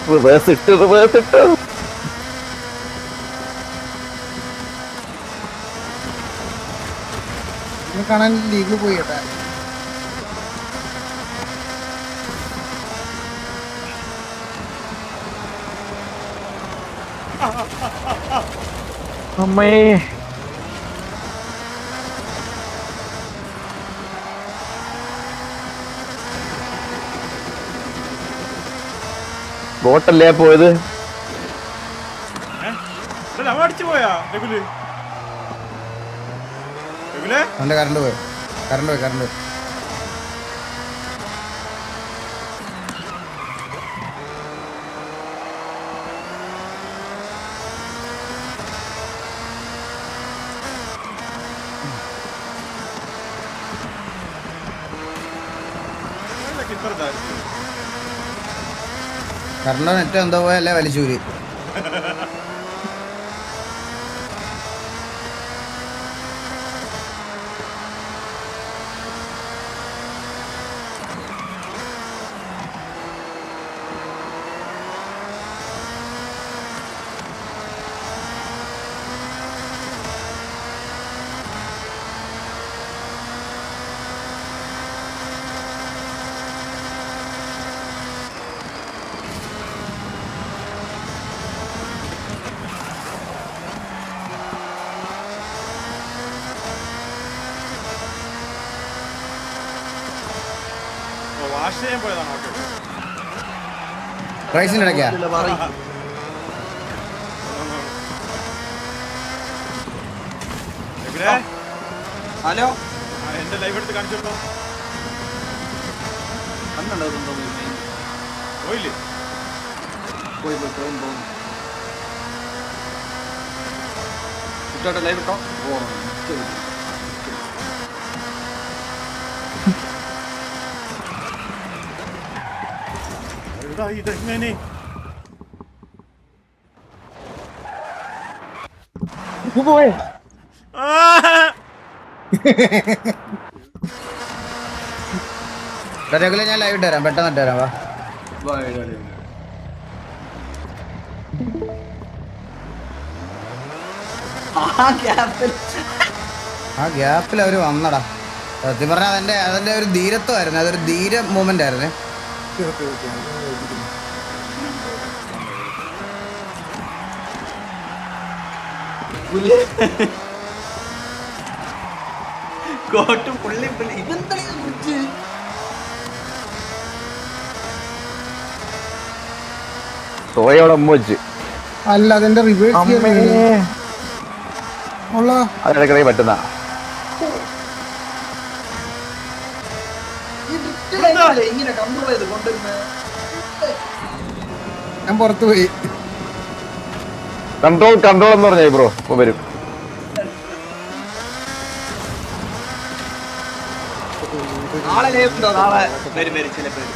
റിവേഴ്സ് ഇട്ട് കാണാൻ ലീഗിൽ പോയി കേട്ടാ. അമ്മേ ബോട്ടല്ലേ പോയത്? അടിച്ചു പോയാ രഘുല്? രഘുലേ അവന്റെ കറണ്ട് പോയി. കറണ്ടോ നെറ്റ് എന്തോ പോയല്ലേ വലിച്ചൂര്. വാഷ് ചെയ്യാൻ പോയതാണോ? റൈസിന്റെ ഇടയ്ക്കാ ഹലോ, എന്റെ ലൈവ് എടുത്ത് കാണിച്ചോ. പോയില്ലേ? കുട്ടോട്ടെ ലൈവ് ഇട്ടോ. ഇതെങ്ങനെ പോയേ? ഞാൻ ലൈവ് ഇട്ട് തരാം, പെട്ടെന്ന് ഇട്ട് തരാം. വാ ആ ഗ്യാപ്പിൽ അവര് വന്നടാ. സത്യം പറഞ്ഞാൽ അതിന്റെ ഒരു ധീരത്വമായിരുന്നു, അതൊരു ധീര മൂമെന്റ് ആയിരുന്നേ. സോയോടെ അമ്മ വെച്ച് അല്ല അതിന്റെ റിവേഴ്സ് അതിനിടയ്ക്കിടയിൽ പറ്റുന്ന ഇങ്ങനെ കൺട്രോൾ ചെയ്ത് കൊണ്ടുവരുന്നത്. ഞാൻ പുറത്തു പോയി. കൺട്രോൾ എന്ന് പറഞ്ഞേ ബ്രോ ഇപ്പൊ വരും. നാളെ ലൈവുണ്ടോ? നാളെ വരും ചില പേര്.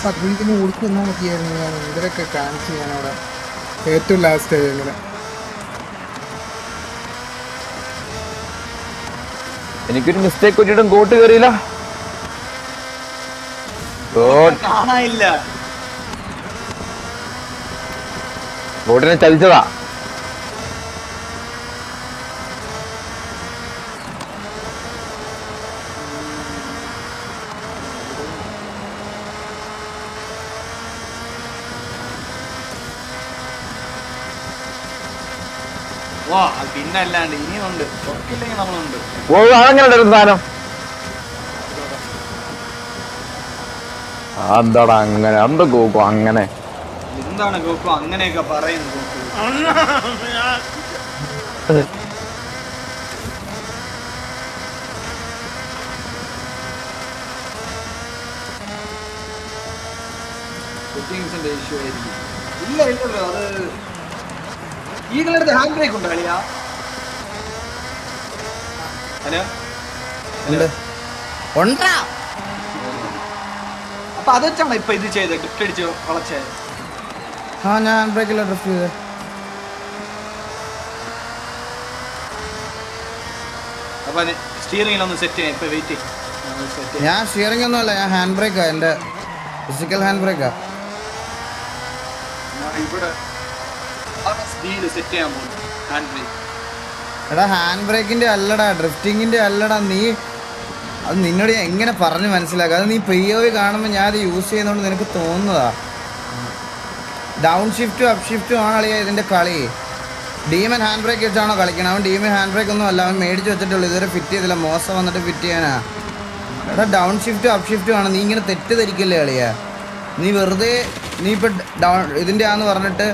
പദ്ധതിന് കൊടുക്കുന്ന മതിയായിരുന്നു. ഞാൻ ഇവരൊക്കെ കാണിച്ച് ഞാനവിടെ ഏറ്റവും ലാസ്റ്റ് ഇങ്ങനെ എനിക്കൊരു മിസ്റ്റേക്ക് പറ്റിയിട്ടും കോട്ട് കയറിയില്ല. കാണാനില്ല. കോട്ടിനെ ചതിച്ചതാ. പിന്നല്ലാണ്ട് ഇനിയുണ്ട്. ഇല്ലെങ്കിൽ നമ്മളുണ്ട്. ഓ അതങ്ങനെ ഒരു സാധനം. എന്താടാ അങ്ങനെ എന്ത് ഗോക്കു അങ്ങനെ? എന്താണ് ഗോക്കു അങ്ങനെയൊക്കെ പറയുന്നത്? ഇല്ല ഇല്ലല്ലോ, അത് ഈകളുടെ ഹാൻഡ് ബ്രേക്ക് ഉണ്ടോ കളിയാ? ഹലോ അപ്പൊ അത് വെച്ചാണോ ഇപ്പൊ ഇത് ചെയ്ത് ഗിഫ്റ്റ് അടിച്ച് വളച്ചേ? ആ ഞാൻ ബ്രേക്കില്ല ഡ്രിഫ്റ്റ് ചെയ്ത്. അപ്പൊ സ്റ്റിയറിംഗ് ഒന്ന് സെറ്റ് ചെയ്യാം. ഇപ്പൊ വെയിറ്റ് ചെയ്യാം. ഞാൻ സ്റ്റിയറിംഗ് ഒന്നും അല്ല, ഞാൻ ഹാൻഡ് ബ്രേക്കാ, എന്റെ ഫിസിക്കൽ ഹാൻഡ് ബ്രേക്കാ. ഇവിടെ സെറ്റ് ചെയ്യാൻ പോകും ഹാൻഡ് ബ്രേക്ക്. എടാ ഹാൻഡ് ബ്രേക്കിന്റെ അല്ലടാ, ഡ്രിഫ്റ്റിങ്ങിന്റെ അല്ലടാ. നീ അത് നിന്നോട് ഞാൻ എങ്ങനെ പറഞ്ഞ് മനസ്സിലാക്കുക? അത് നീ POV കാണുമ്പോൾ ഞാൻ അത് യൂസ് ചെയ്യുന്നതുകൊണ്ട് നിനക്ക് തോന്നുന്നതാ. ഡൗൺ ഷിഫ്റ്റും അപ്പ് ഷിഫ്റ്റും ആണ് കളിയാ ഇതിന്റെ കളി. ഡീമൻ ഹാൻഡ് ബ്രേക്ക് വെച്ചാണോ കളിക്കണം? അവൻ ഡീമൻ ഹാൻഡ് ബ്രേക്ക് ഒന്നും അല്ല, അവൻ മേടിച്ച് വെച്ചിട്ടുള്ളൂ, ഇതുവരെ ഫിറ്റ് ചെയ്തില്ല. മോശം വന്നിട്ട് ഫിറ്റ് ചെയ്യാനാ. എടാ ഡൗൺ ഷിഫ്റ്റും അപ്പ് ഷിഫ്റ്റും ആണ്. നീ ഇങ്ങനെ തെറ്റിദ്ധരിക്കല്ലേ കളിയാ? നീ വെറുതെ നീ ഇപ്പം ഡൗൺ ഇതിൻ്റെ ആന്ന് പറഞ്ഞിട്ട്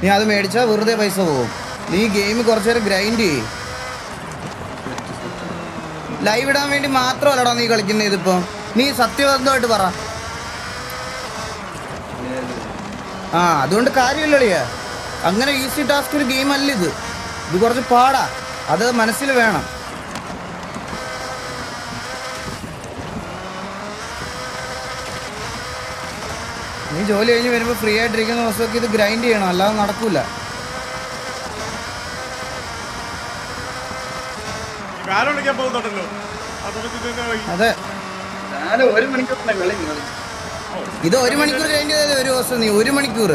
നീ അത് മേടിച്ചാൽ വെറുതെ പൈസ പോകും. നീ ഗെയിം കുറച്ച് നേരം ഗ്രൈൻഡ് ചെയ്യും. ലൈവ് ഇടാൻ വേണ്ടി മാത്രമല്ലടാ നീ കളിക്കുന്നത് ഇതിപ്പം. നീ സത്യബന്ധമായിട്ട് പറ. ആ അതുകൊണ്ട് കാര്യമില്ല കളിയാ. അങ്ങനെ ഈസി ടാസ്ക് ഒരു ഗെയിം അല്ല ഇത്. ഇത് കുറച്ച് പാടാ, അത് മനസ്സിൽ വേണം. നീ ജോലി കഴിഞ്ഞ് വരുമ്പോൾ ഫ്രീ ആയിട്ടിരിക്കുന്ന ദിവസമൊക്കെ ഇത് ഗ്രൈൻഡ് ചെയ്യണം, അല്ലാതെ നടക്കൂല. അതെ, ഇത് 1 മണിക്കൂർ ഗ്രൈൻഡ് ചെയ്തത് ഒരു ദിവസം. നീ 1 മണിക്കൂർ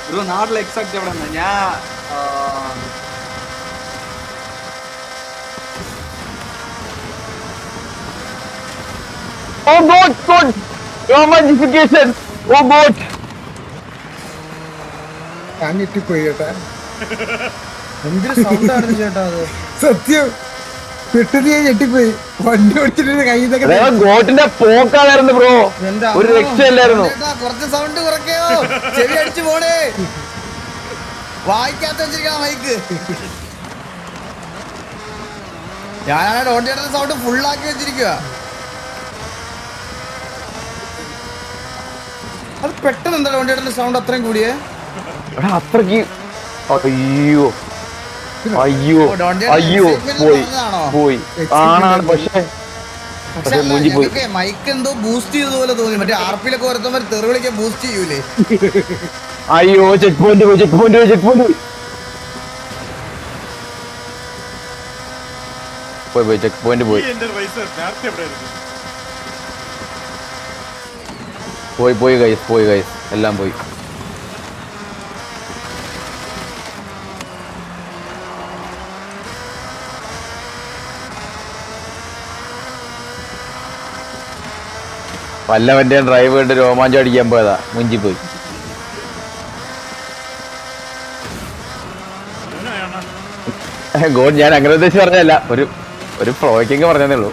ഒരു നാട്ടിലെ എക്സാക്ട് എവിടെ ഞാൻ Oh God, God! Romantification! Oh God! ഞാൻ ഞെട്ടിപ്പോയി ചേട്ടാ. എന്തൊരു സൗണ്ടായിരുന്നു ചേട്ടാ അത്. സത്യം പെട്ടെന്ന് ഞാൻ ഞെട്ടിപ്പോയി. വണ്ടി ഓടിച്ചിട്ട് കയ്യിൽ ഗോട്ടിന്റെ പോക്കായിരുന്നു ബ്രോ. ഒരു രക്ഷയില്ലായിരുന്നു. കുറച്ച് സൗണ്ട് കുറയ്ക്കോ, ചെവി അടിച്ചു പോണേ. വായിക്കാത്ത വെച്ചിരിക്കണം മൈക്ക്. ഞാനാണ് ഡോണ്ടിയുടെ സൗണ്ട് ഫുള്ളാക്കി വെച്ചിരിക്കുക. അത് പെട്ടെന്ന് എന്താ ഡോണ്ടിയുടെ സൗണ്ട് അത്രയും കൂടിയേ? അത്രക്ക് അയ്യോ അയ്യോ അയ്യോ പോയി പോയി ആണാണ്. പക്ഷെ മൈക്ക് എന്തോ ബൂസ്റ്റ് ചെയ്തതുപോലെ തോന്നി. മറ്റേ RP-ലൊക്കെ ഓരോരുത്തന്മാർ തെറി വിളിക്കാൻ ബൂസ്റ്റ് ചെയ്യൂലേ? അയ്യോ ചെക്ക് പോയിന്റ് പോയി, ചെക്ക് പോയിന്റ് പോയി, ചെക്ക് പോയിന്റ് പോയി പോയി, ചെക്ക് പോയിന്റ് പോയി പോയി പോയി ഗൈസ്, പോയി ഗൈസ്, എല്ലാം പോയി. വല്ലവന്റെ ഡ്രൈവ് കണ്ട് രോമാഞ്ചം അടിക്കാൻ പോയതാ, മുഞ്ചി പോയി. ഗോഡ് ഞാൻ അങ്ങനെ ഉദ്ദേശിച്ച് പറഞ്ഞല്ല, ഒരു ഫ്ലോയ്ക്കൊക്കെ പറഞ്ഞതേ ഉള്ളൂ.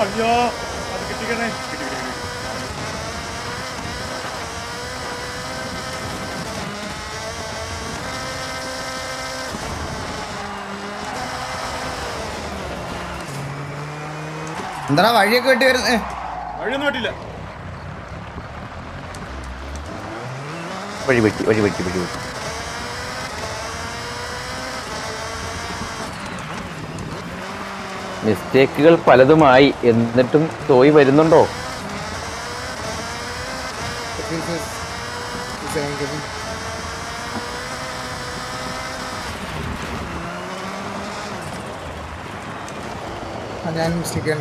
അയ്യോ അത് കിട്ടിക്കണേ. എന്താ വഴിയൊക്കെ വെട്ടി വരുന്നേ? വഴിയൊന്നും പറ്റില്ല. വഴി വെട്ടി, വഴി വെട്ടി, വഴി വെട്ടി. മിസ്റ്റേക്കുകൾ പലതുമായി, എന്നിട്ടും തോയി വരുന്നുണ്ടോ? ഞാൻ മിസ്റ്റേക്ക്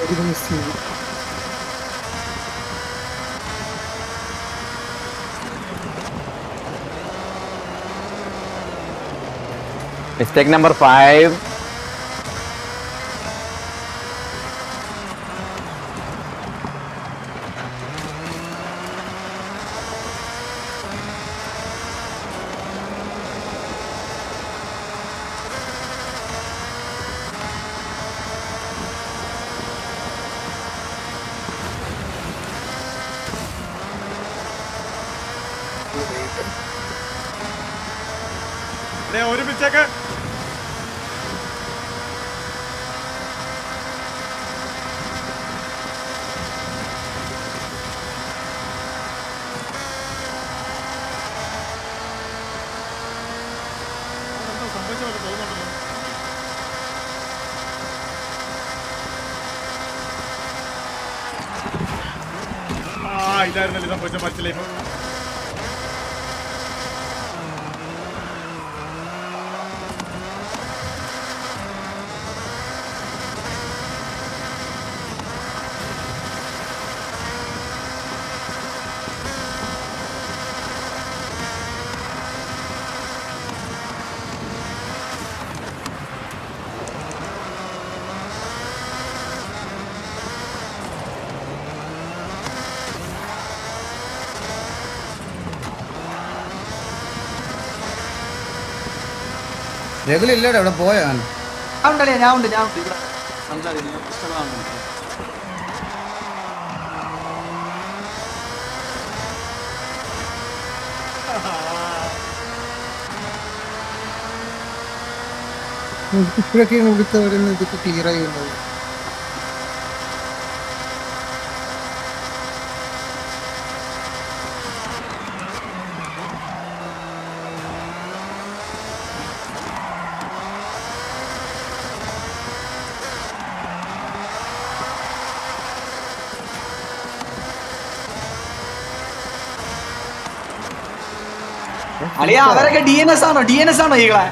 ഒരു മിസ്റ്റേക്ക്. Mistake number 5. പിടിച്ചേക്ക്. സംഭവിച്ച പോലെ തോന്നുന്നുണ്ടല്ലോ. ഇതായിരുന്നല്ലേ സംഭവിച്ച മനസ്സിലായി. രഘുലില്ലടെ ഇവിടെ പോയോ അവൻ? ഉണ്ടല്ലേ, ഞാൻ ഉണ്ട് ഇവിടെ പുസ്തകമാണ്. ഇപ്പോഴൊക്കെയാണ് ഇവിടുത്തെ വരുന്നത്, ഇതൊക്കെ ക്ലിയർ ആയി വരുന്നത്. അളിയാ അവരൊക്കെ DNS ആണോ ഈകളെ?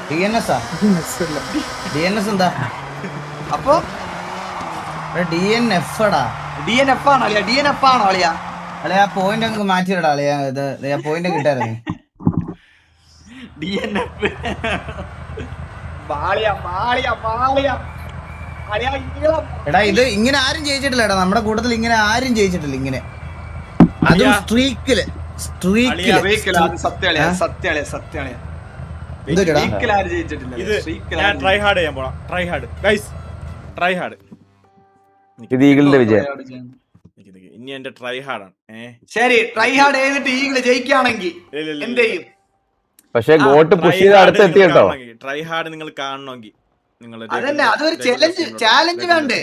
DNS ആ? DNS എന്താ? അപ്പൊ DNF ടാ. DNF ആണോ അളിയാ? DNF ആണോ അളിയാ? അളിയാ പോയിന്റ് അങ്ങ് മാറ്റിയിടാ അളിയാ. ഇത് പോയിന്റ് കിട്ടായിരുന്നു. DNF എടാ ഇത് ഇങ്ങനെ ആരും ജയിച്ചിട്ടില്ല എടാ, നമ്മുടെ കൂട്ടത്തിൽ ഇങ്ങനെ ആരും ജയിച്ചിട്ടില്ല ഇങ്ങനെ. അതും സ്ട്രീക്കില്. ഇത് ഈഗിളിന്റെ വിജയം. ഇനി എന്റെ ട്രൈ ഹാർഡാണ്. ശരി, ട്രൈ ഹാർഡ് ചെയ്തിട്ട് ഈഗിള് ജയിക്കുകയാണെങ്കിൽ എന്ത് ചെയ്യും? പക്ഷെ ഗോട്ട് പുഷ് ചെയ്ത് അടുത്തെത്തി കേട്ടോ. ട്രൈ ഹാർഡ് നിങ്ങൾ കാണണമെങ്കിൽ അതന്നെ, അതൊരു ചാലഞ്ച് വേണ്ടേ?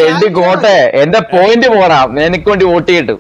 തെണ്ടി ഗോട്ടെ, എന്റെ പോയിന്റ് പോടാ, എനിക്ക് വേണ്ടി വോട്ട് ചെയ്തിട്ടു.